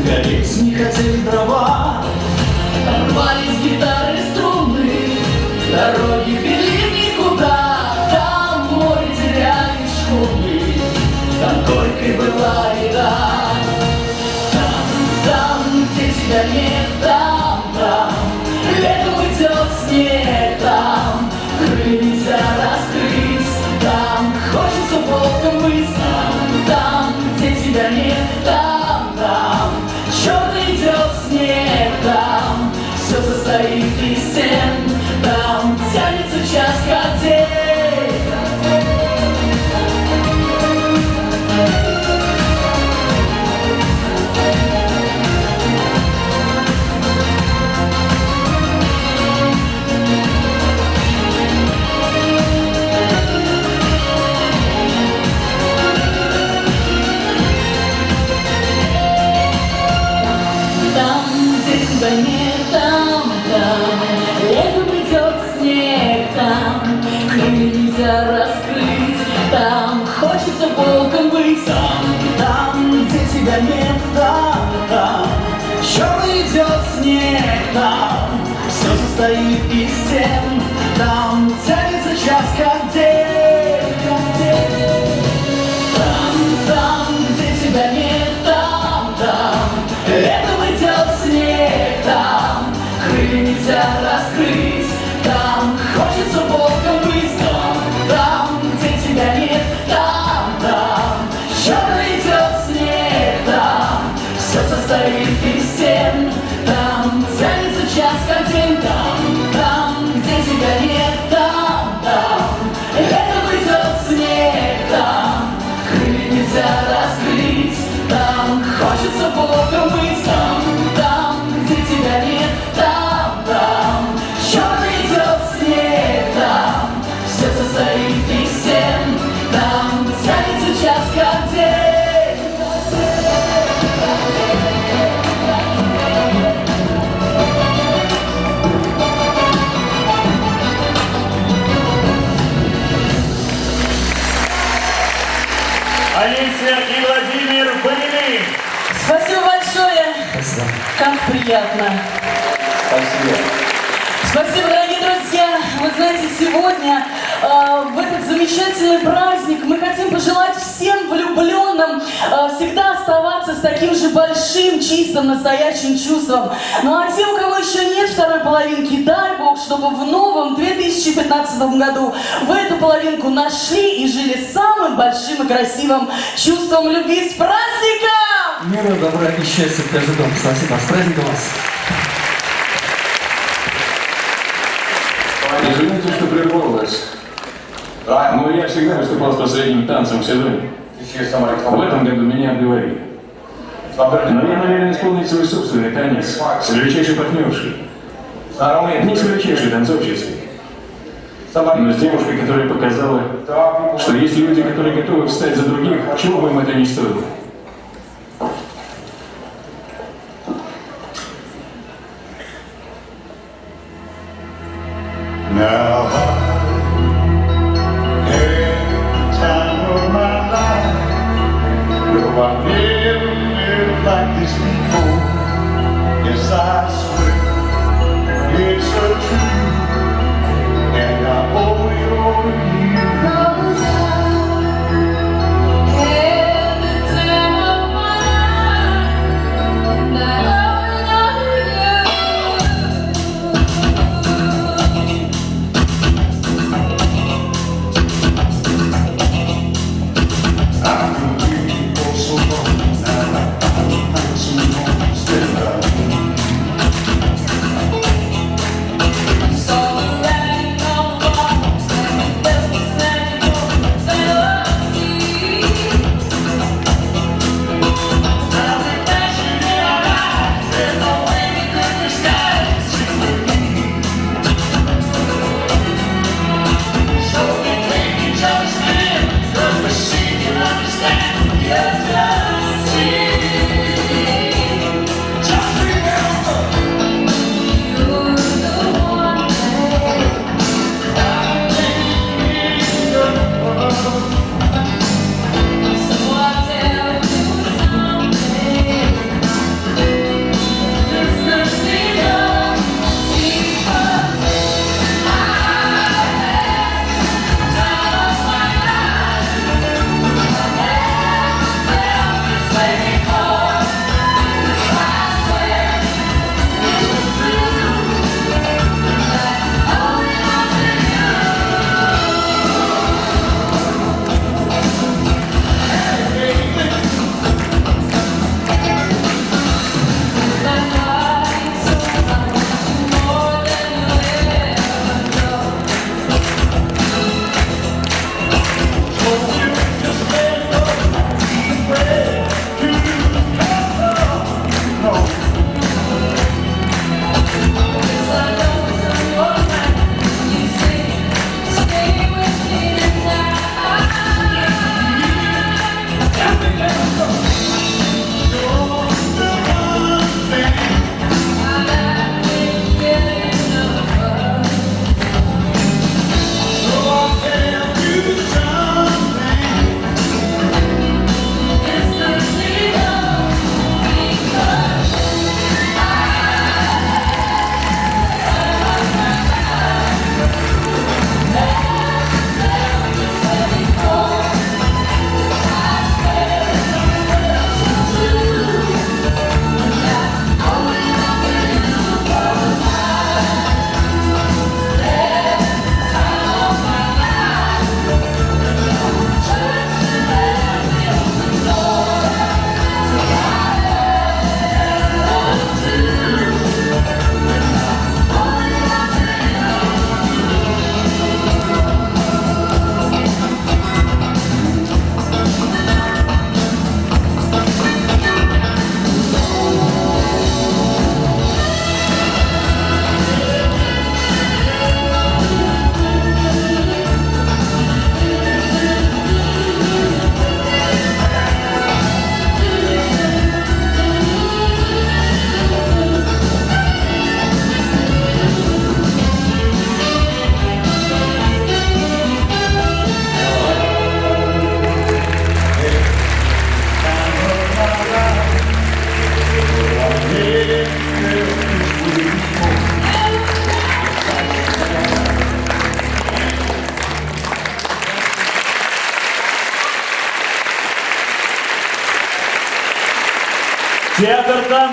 гореть не хотели дрова. Там рвались гитары струны, дороги вели никуда. Там море терялись шхуны, там только и была еда. Там, где тебя нет, там, летом идет снег, там крылья нельзя тебя нет там, летом идет снег там, крылья нельзя раскрыть, там хочется волком быть. Там, где тебя нет, там, черный идет снег, там все состоит из стен, там тянется час, как день, как день. Там, где тебя нет, там, летом идет снег, там крылья нельзя раскрыть, там хочется волком быть. Там, где тебя нет, там, черный идет снег, там все состоит из стен, там тянется час, как день. Там, где тебя нет, там, летом идет снег, там крылья нельзя раскрыть, там хочется волком быть. Там, где тебя нет, там, черный идет снег, там все состоит из стен, там тянется час, как день. Алисия и Владимир Фомины. Спасибо большое. Спасибо. Как приятно. Спасибо. Спасибо, дорогие друзья. Вы знаете, сегодня, в этот замечательный праздник, мы хотим пожелать всем влюбленным всегда оставаться с таким же большим, чистым, настоящим чувством. Ну а те, у кого еще нет второй половинки, дай Бог, чтобы в новом 2015 году вы эту половинку нашли и жили самым большим и красивым чувством любви. С праздником! Мира, добра и счастья в каждый дом. Спасибо. С праздником вас. Извините, что прервал вас. Но я всегда выступал с последним танцем в сезоне. В этом году меня обговорили. Но я намерен исполнить свой собственный танец с величайшей партнершей. Не с величайшей танцовщицей, но с девушкой, которая показала, что есть люди, которые готовы встать за других, чего бы им это ни стоило. Now time of my life, no, I've never lived like this before. Yes, I swear it's a truth, and I owe it all to you.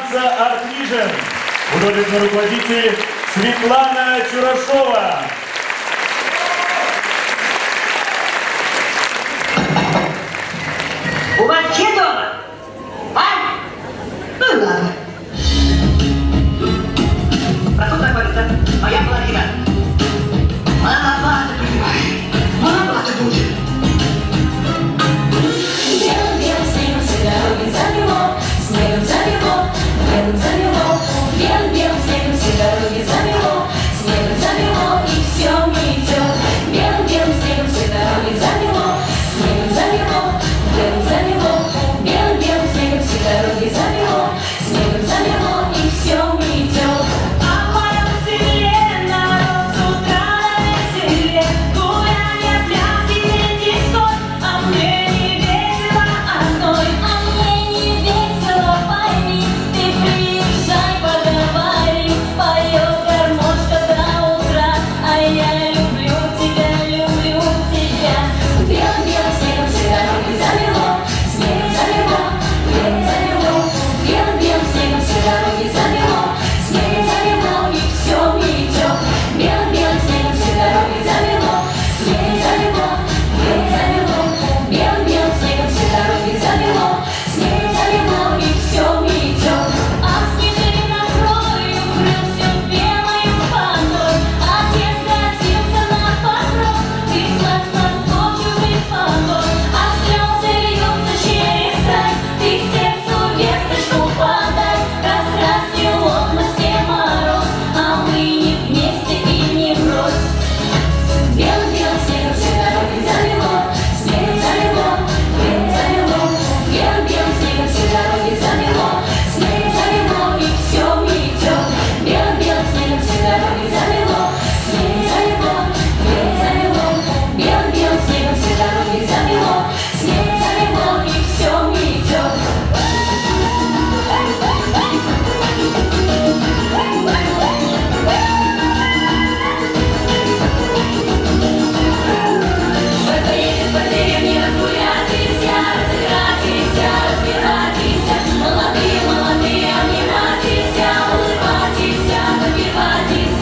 танца Art Vision, художественный руководитель Светлана Чурашова. У вас все дома? А? Ну и ладно. А тут находится моя половина. Маловато, понимаешь? Маловато будет. Белым-белым снегом все дороги замело, снегом замело, белым замело. Белым-белым снегом все дороги замело, снегом замело, и все метет. Белым-белым снегом все дороги замело, снегом замело, белым замело. Белым-белым снегом все дороги замело, снегом замело, и все метет. А в моем селе народ с утра на веселе, гулянье, пляски, дети, скот, а мне не весело одной. А мне не весело, пойми, ты приезжай, поговори, поет гармошка до утра, а я люблю тебя, люблю тебя. Белым-белым снегом все дороги замело, снегом замело, белым замело. Белым-белым снегом все дороги замело, снегом замело, и все метет. Белым-белым снегом все дороги замело, снегом замело, белым замело. Белым-белым снегом все дороги замело, снегом замело, и все метет. А снежинок крою укрылся белою пандой, отец катился на покров, Христос над площадью испокон. А слезы льются через край, ты сердцу весточку подай, раскрасил окна все мороз, а мы не вместе и не брось. Белым-белым снегом все дороги замело, снегом замело, белым замело. Белым-белым снегом все дороги замело, снегом замело, и все метет. Белым-белым снегом все дороги замело, снегом замело, белым замело. Белым-белым снегом все дороги замело, снегом замело, и все метет. Свадьба едет по деревне, разгуляйтесь, разыграйтесь, разбирайтесь. Молодые, молодые, обнимайтесь, улыбайтесь, напивайтесь.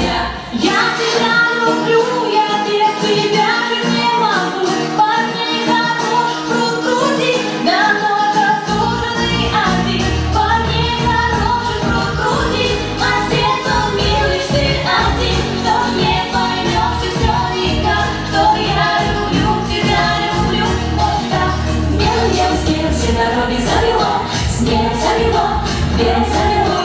Я тебя люблю, я без тебя жить не могу. Парней хорош, пруд крути, да только суженый один. Парней хорош, пруд крути, а сердцем милый ты один. Что ж не поймешь ты все никак, что я люблю тебя, люблю вот так. Белым-белым снегом все дороги замело, снегом замело, белым замело.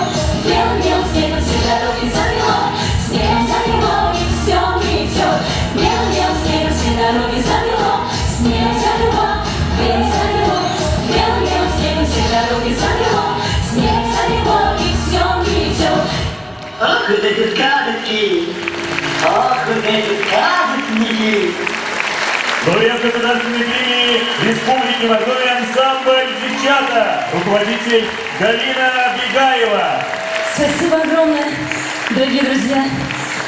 Белым-белым снегом все дороги замело, снегом замело, и все метет. Белым-белым снегом все дороги замело, снегом замело, белым замело. Белым-белым снегом все дороги замело, снегом замело, и все метет. Ах, вот эти сказочки! Ах, вот эти сказочники! Лауреат государственной премии Республики Мордовия ансамбль «Девчата», руководитель Галина Бегаева. Спасибо огромное, дорогие друзья.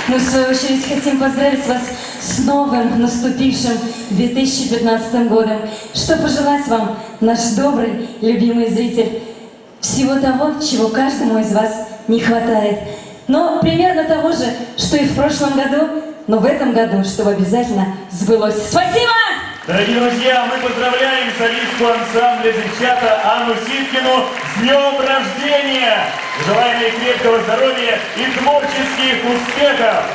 Мы, в свою очередь, хотим поздравить вас с новым наступившим 2015 годом. Что пожелать вам, наш добрый, любимый зритель? Всего того, чего каждому из вас не хватает. Но примерно того же, что и в прошлом году, но в этом году, чтобы обязательно сбылось. Спасибо! Дорогие друзья, мы поздравляем солистку ансамбля «Девчата» Анну Ситкину с днем рождения! Желаем ей крепкого здоровья и творческих успехов!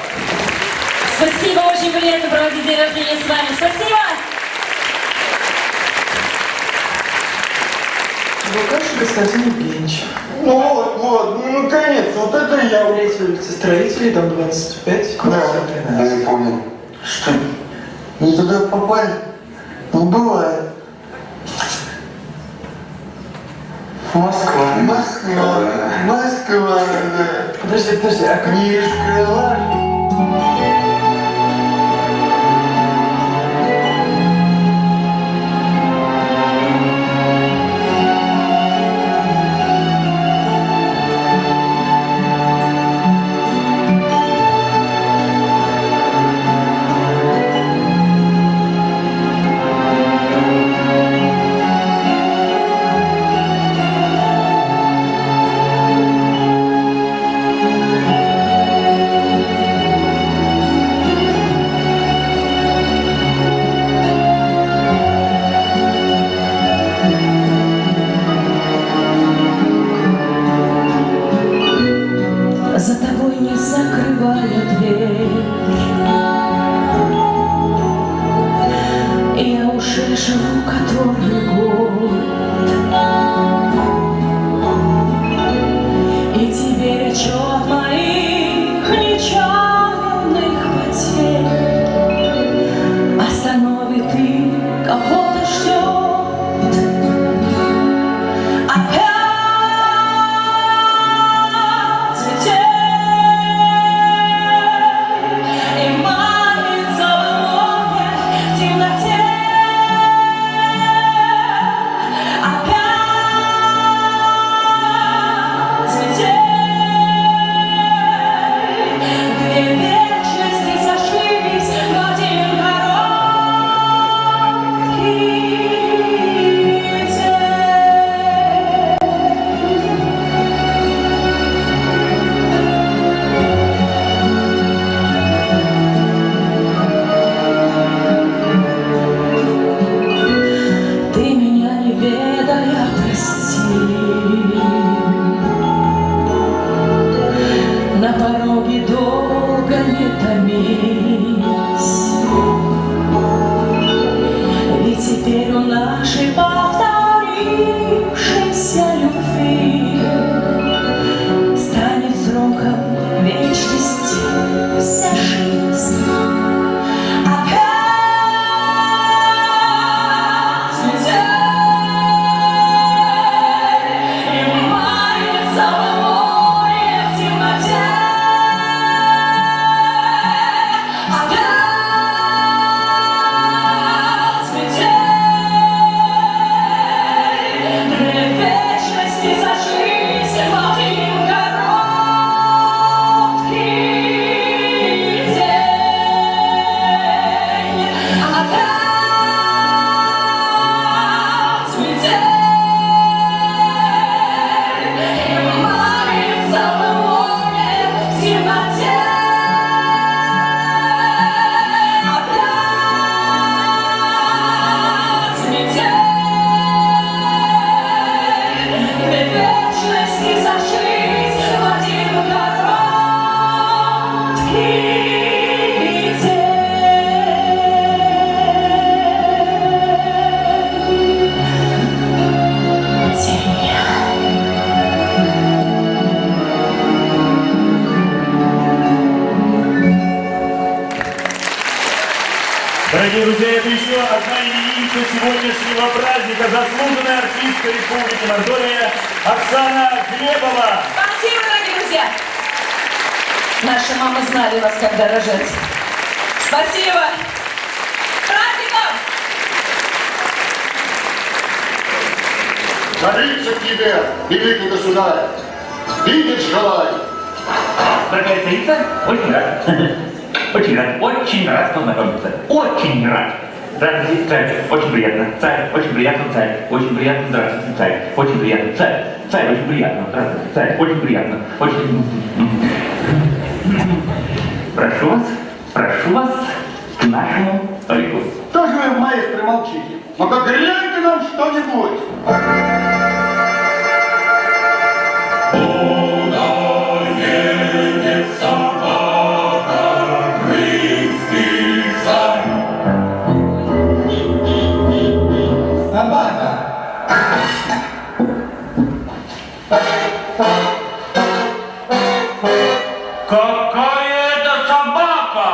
Спасибо, очень приятно проводить день рождения с вами. Спасибо! Лукаш Константин Евгеньевич. Ну вот, ну наконец, вот это я. Третья улица Строителей, дом 25, Да, квартира 13. я понял. Что, не туда попали? Ну, бывает. Москва, да. Подожди, а как... Книжка, ладно. за тобой не закрывая дверь. Я уже живу который год, и теперь отчет моих нечаянных потерь остановит и кого-то ждет. Опять метель и манит золотое в темноте. На пороге долго не томись, ведь теперь у нашей повторившейся любви станет сроком вечности вся жизнь. Опять метель и манит золотое в темноте. Дорогие друзья, это еще одна именинница сегодняшнего праздника, заслуженная артистка Республики Мордовия Оксана Глебова. Спасибо, дорогие друзья! Наши мамы знали вас, когда рожать. Спасибо! С праздником! Молиться к тебе, великий государь, видеть желаю. Дорогая царица, очень рад. Очень рад познакомиться. Очень рад. Здравствуйте, царь. Очень приятно. Царь. Очень приятно, царь. Очень приятно. Здравствуйте, царь. Очень приятно. Царь. Царь. Очень приятно. Здравствуйте, царь. Очень приятно. Очень... Прошу вас к нашему столику. Что же вы, маэстро, молчите? Ну-ка, гляньте нам что-нибудь. Какая это собака!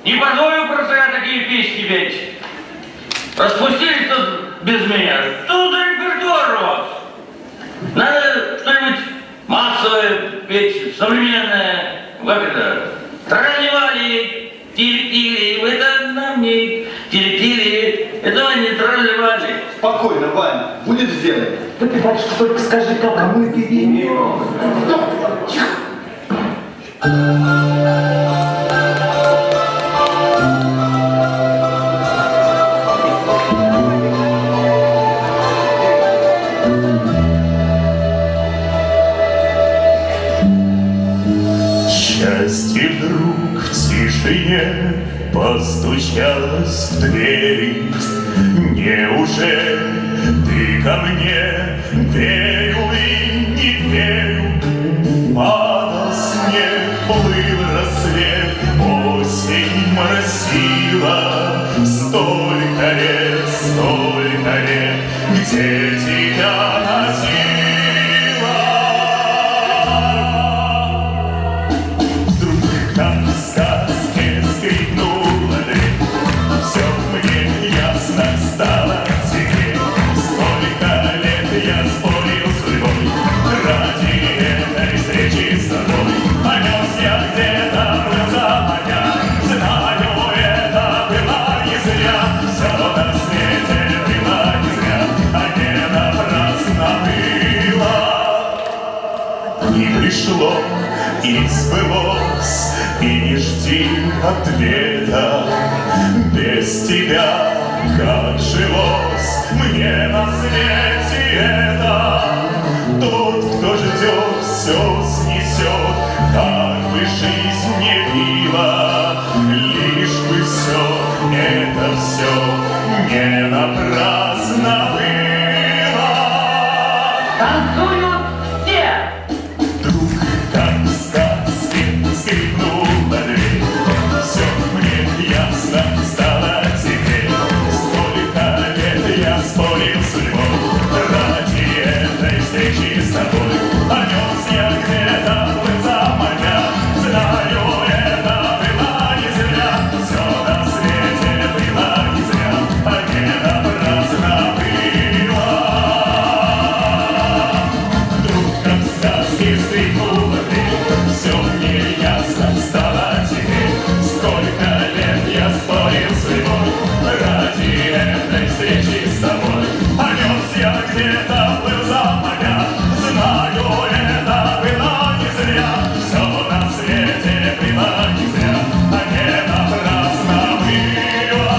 Не позволю просто я такие песни петь. Распустились тут без меня. Что за репертуар у вас? Надо что-нибудь массовое петь, современное. Как это? Тролливали, тири-тири. Это нам не тири-тири. Этого не тролливали. Спокойно, Ваня. Будет сделано. Да ты, батюшка, только скажи, как мы перейдем. Тихо. Счастье вдруг в тишине постучалось в двери. Неужели ты ко мне верю и не верю? Падал и сбылось, и не жди ответа. Без тебя как жилось мне на свете это? Тот, кто ждет, все снесет, как бы жизнь не била, лишь бы все, это все не напрасно было. Танцуют все! Вдруг, как в сказке, скрипнула дверь. Все мне ясно стало теперь. Сколько лет я спорил с судьбой ради этой встречи с тобой. Понес я где-то в заморя, знаю, это было не зря. Все на свете было не зря, а не напрасно было. Вдруг, как в сказке, скрипнула дверь. Все мне ясно стало теперь. Сколько лет я спорил с судьбой ради этой встречи с тобой. Понес я где-то был за моря, знаю, это было не зря. Все на свете было не зря, а не напрасно было.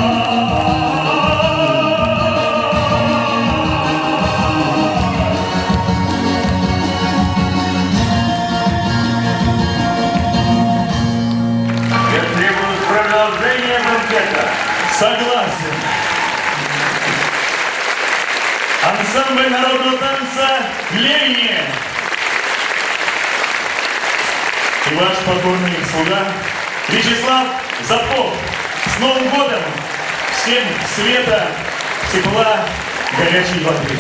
Я требую продолжения банкета. Согласен. Ансамбль народного танца «Лени». И ваш покорный слуга Вячеслав Запов. С Новым годом! Всем света, тепла, горячей воды.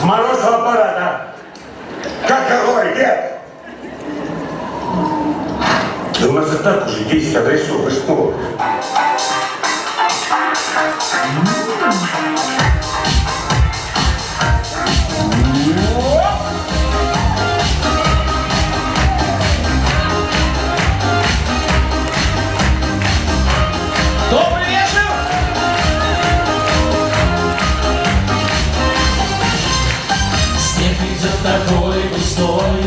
Морозова аппарата. Какой, дед? Да у нас и так уже 10 адресов, вы что? Добрый вечер! Снег идет такой густой,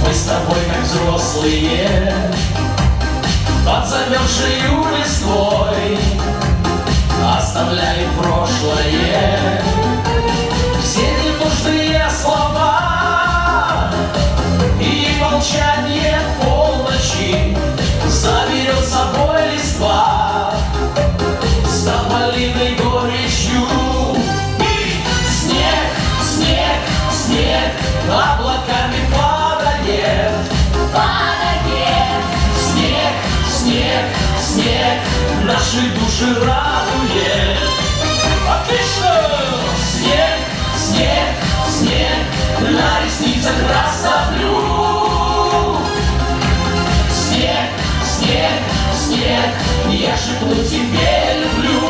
мы с тобой как взрослые, под замерзшей листвой оставляем прошлое. Все ненужные слова и молчание полночи заберет с собой листва с тополиной горечью. И снег, снег, снег облаками падает, падает. Снег, снег, снег наши души радует. Отлично! Снег, снег, снег на ресницах расставлю. Снег, снег, снег, я шепну тебе люблю.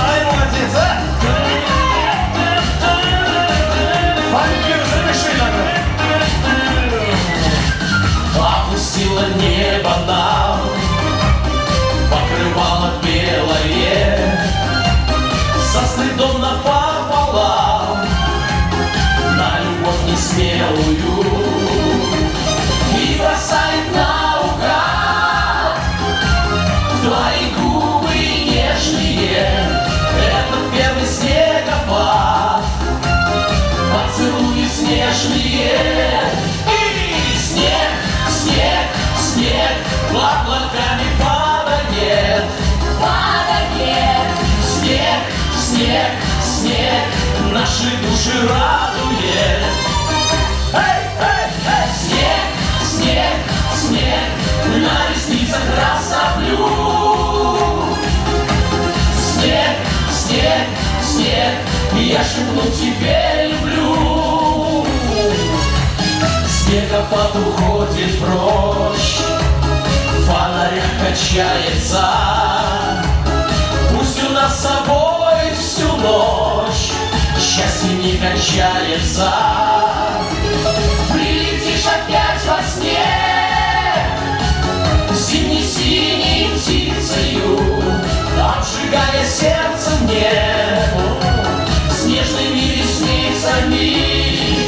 Ай, молодец, а? Фамилию запиши надо. Опустило небо нам, покрывало белое, со стыдом напополам, на любовь несмелую, и бросает наугад твои губы нежные. Это первый снегопад, поцелуи снежные. И снег, снег, снег облаками падает, падает. Снег, снег, снег наши души радует. Эй, эй, эй! Снег, снег, снег, на ресницах красоблю. Снег, снег, снег, я шепну тебе люблю. Снегопад уходит прочь, в фонарях качается. Пусть у нас с собой всю ночь счастье не кончается. Прилетишь опять во сне зимне-синей птицею, обжигая сердце мне снежными ресницами.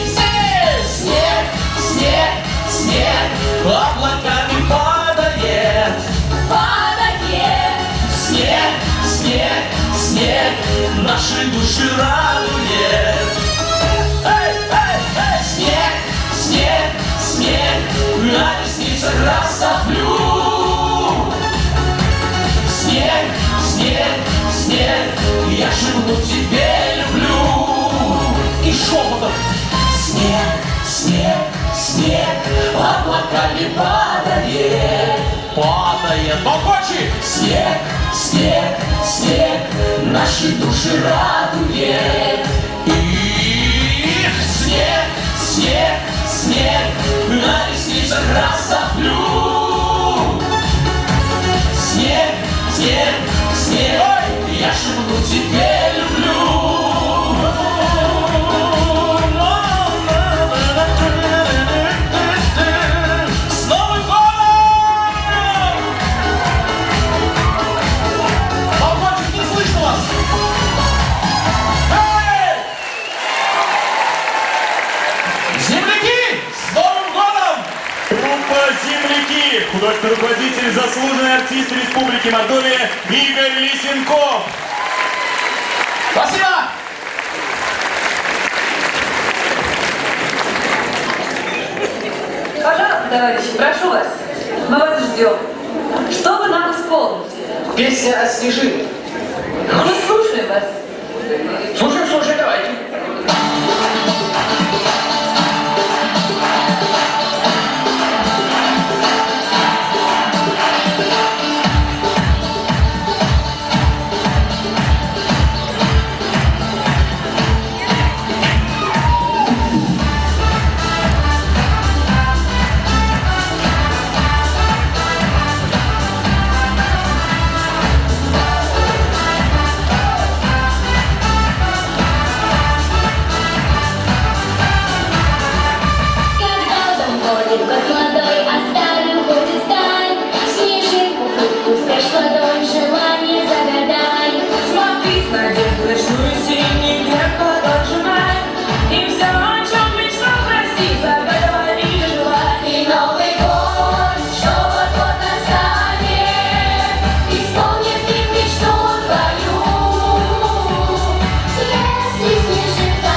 Снег, снег, снег, облаками падает, падает. Снег, снег, снег, наши души радует. Эй, эй, эй! Снег, снег, снег, на ресницах красоблю. Снег, снег, снег, я шепну тебе люблю. И шепотом. Снег, снег, снег, облаками падает, падает. Молчи! Снег, снег, снег, наши души радует. И снег, снег, снег, на ресницах красоблю. Снег, снег, снег, я шепну тебе люблю. С Новым годом! Молодчик, не слышно вас! Эй! Земляки, с Новым годом! Группа «Земляки», художественный руководитель, заслуженный артист Республики Мордовия Игорь Лисенков. Спасибо! Пожалуйста, товарищи, прошу вас. Мы вас ждем. Что вы нам исполните? Песня о снежинке. Мы слушаем вас. Слушай, слушай, давайте. Исполнит мечту твою. Если снежинка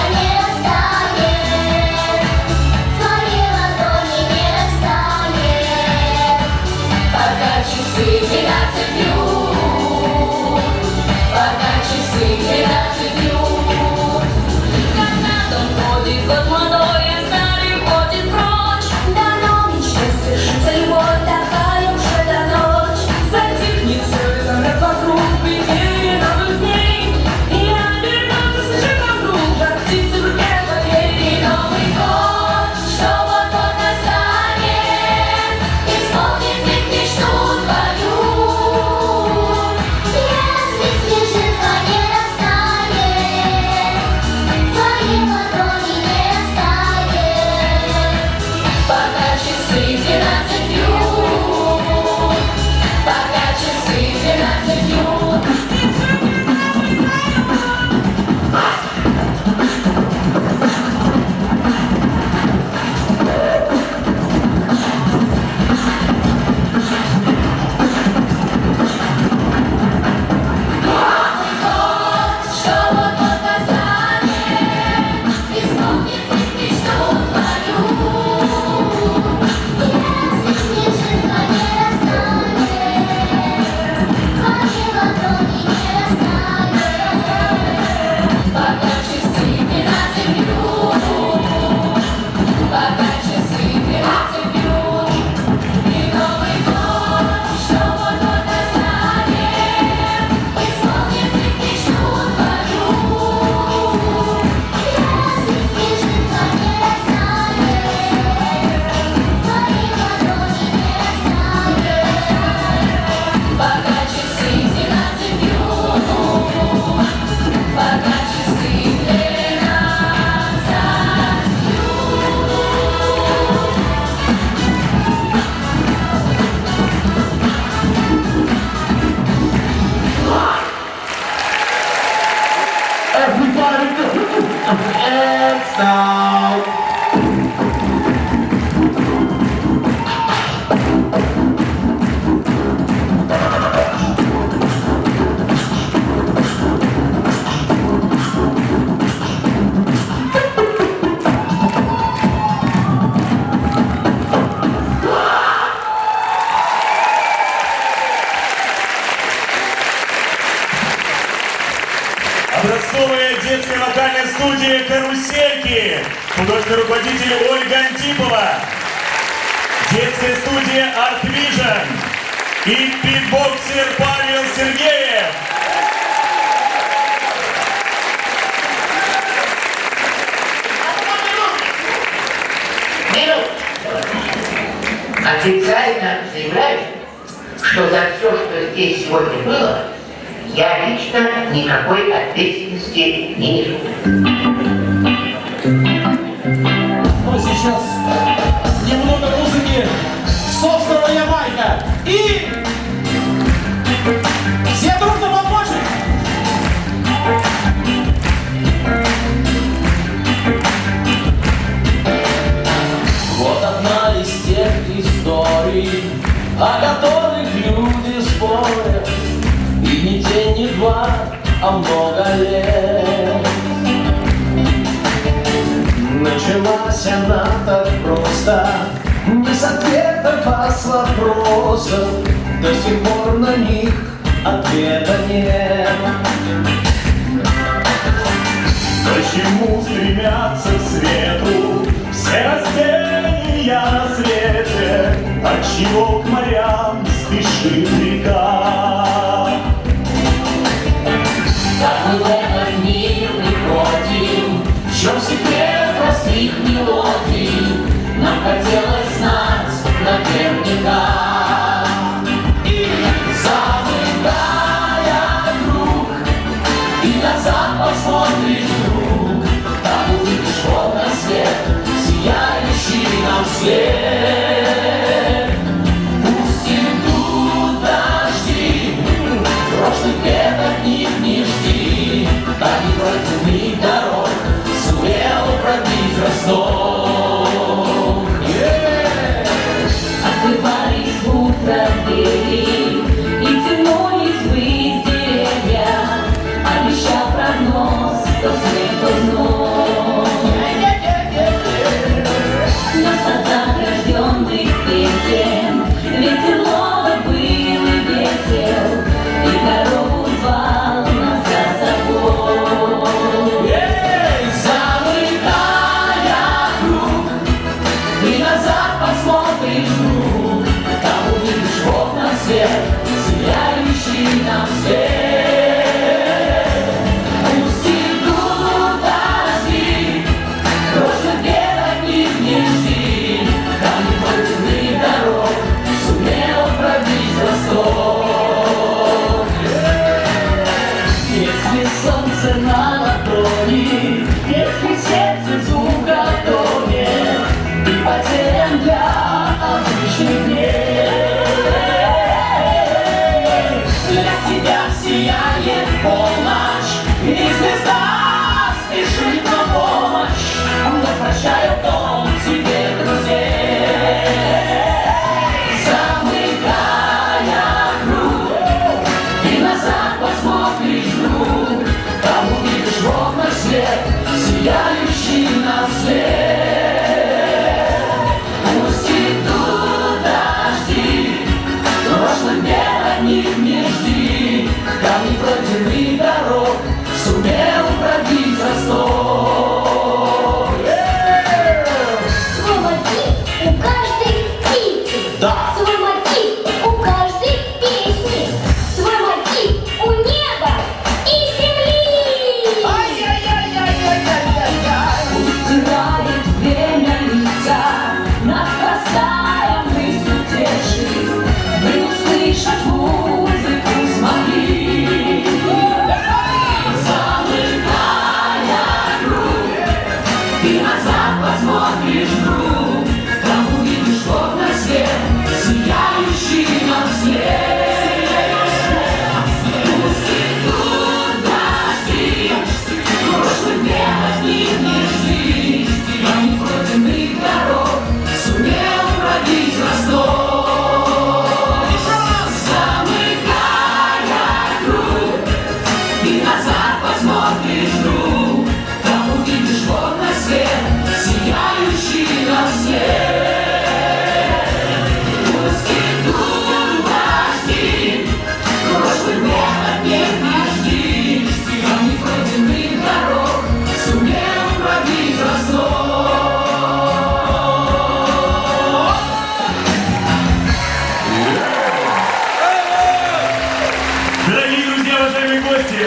образцовая детская вокальная студия «Карусельки», художественный руководитель Ольга Антипова, детская студия Art Vision и битбоксер Павел Сергеев. Официально заявляю, что за все, что здесь сегодня было, я лично никакой ответственности не несу. Ну, сейчас немного музыки с острова Ямайка. И все дружно помочь. Вот одна из тех историй, о которых люди спорят. И не день, не два, а много лет. Началась она так просто, не с ответов, а с вопросов. До сих пор на них ответа нет. Почему стремятся к свету все растения на свете? Отчего к морям спешит река? Как мы в этот мир приходим, в чем секрет простых мелодий? Нам хотелось знать наверняка. И замыкая круг, и назад посмотришь вдруг, там увидишь вот на свет, сияющий нам вслед. Пусть идут дожди, прошлых лет от них не жди, так и против дорог сумел пробить Ростов. Открывались утро двери, и тянулись ввысь деревья, обещал прогноз, то снег, то зной. На садах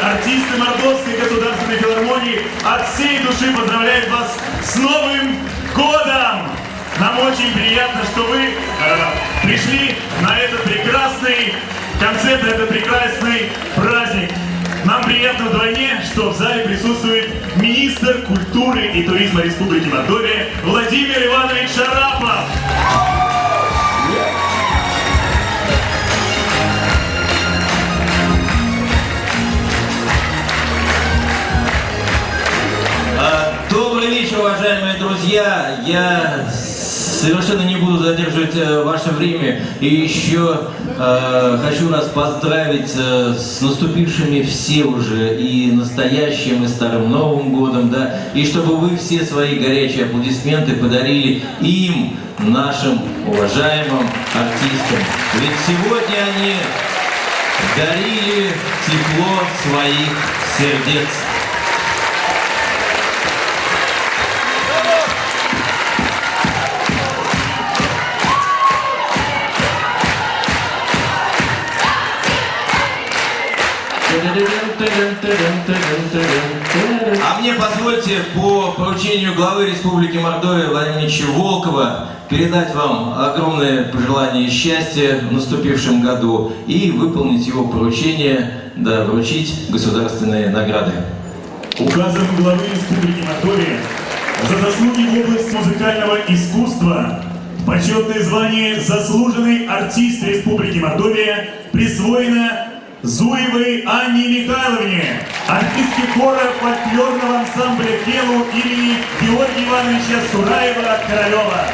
артисты Мордовской государственной филармонии от всей души поздравляют вас с Новым годом! Нам очень приятно, что вы пришли на этот прекрасный концерт, на этот прекрасный праздник. Нам приятно вдвойне, что в зале присутствует министр культуры и туризма Республики Мордовия Владимир Иванович Шарапов. Добрый вечер, уважаемые друзья! Я совершенно не буду задерживать ваше время и еще хочу вас поздравить с наступившими все уже и настоящим, и старым Новым годом, да, и чтобы вы все свои горячие аплодисменты подарили им, нашим уважаемым артистам. Ведь сегодня они дарили тепло своих сердец. А мне позвольте по поручению главы Республики Мордовия Владимира Ильича Волкова передать вам огромное пожелание счастья в наступившем году и выполнить его поручение, да, вручить государственные награды. Указом главы Республики Мордовия за заслуги в области музыкального искусства почетное звание «Заслуженный артист Республики Мордовия» присвоено Зуевой Анне Михайловне, артистке хора фольклорного ансамбля «Келу» имени Георгия Ивановича Сураева-Королева.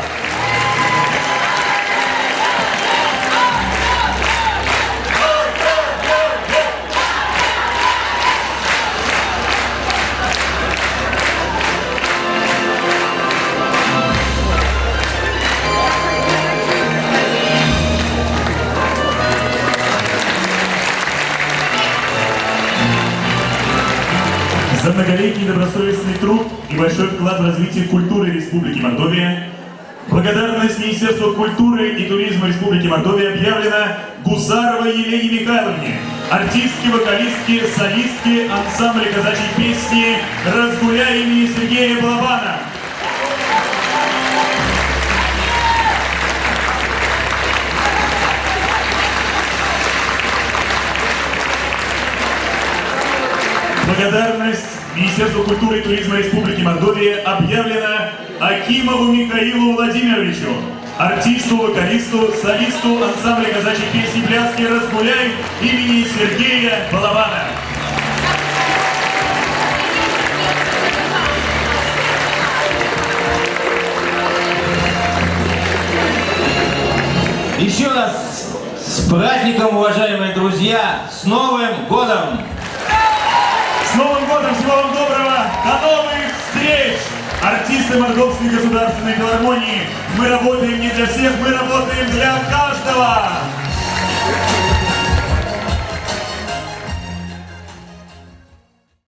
За многолетний добросовестный труд и большой вклад в развитие культуры Республики Мордовия благодарность Министерству культуры и туризма Республики Мордовия объявлена Гусаровой Елене Михайловне, артистке, вокалистке, солистке ансамбля казачьей песни «Разгуляй» имени Сергея Балабана. Благодарность Министерству культуры и туризма Республики Мордовия объявлена Акимову Михаилу Владимировичу, артисту, вокалисту, солисту ансамбля казачьей песни «Пляски Разгуляй» имени Сергея Балабана. Еще раз с праздником, уважаемые друзья! С Новым годом! С Новым годом! Всего вам доброго! До новых встреч! Артисты Мордовской государственной филармонии. Мы работаем не для всех, мы работаем для каждого!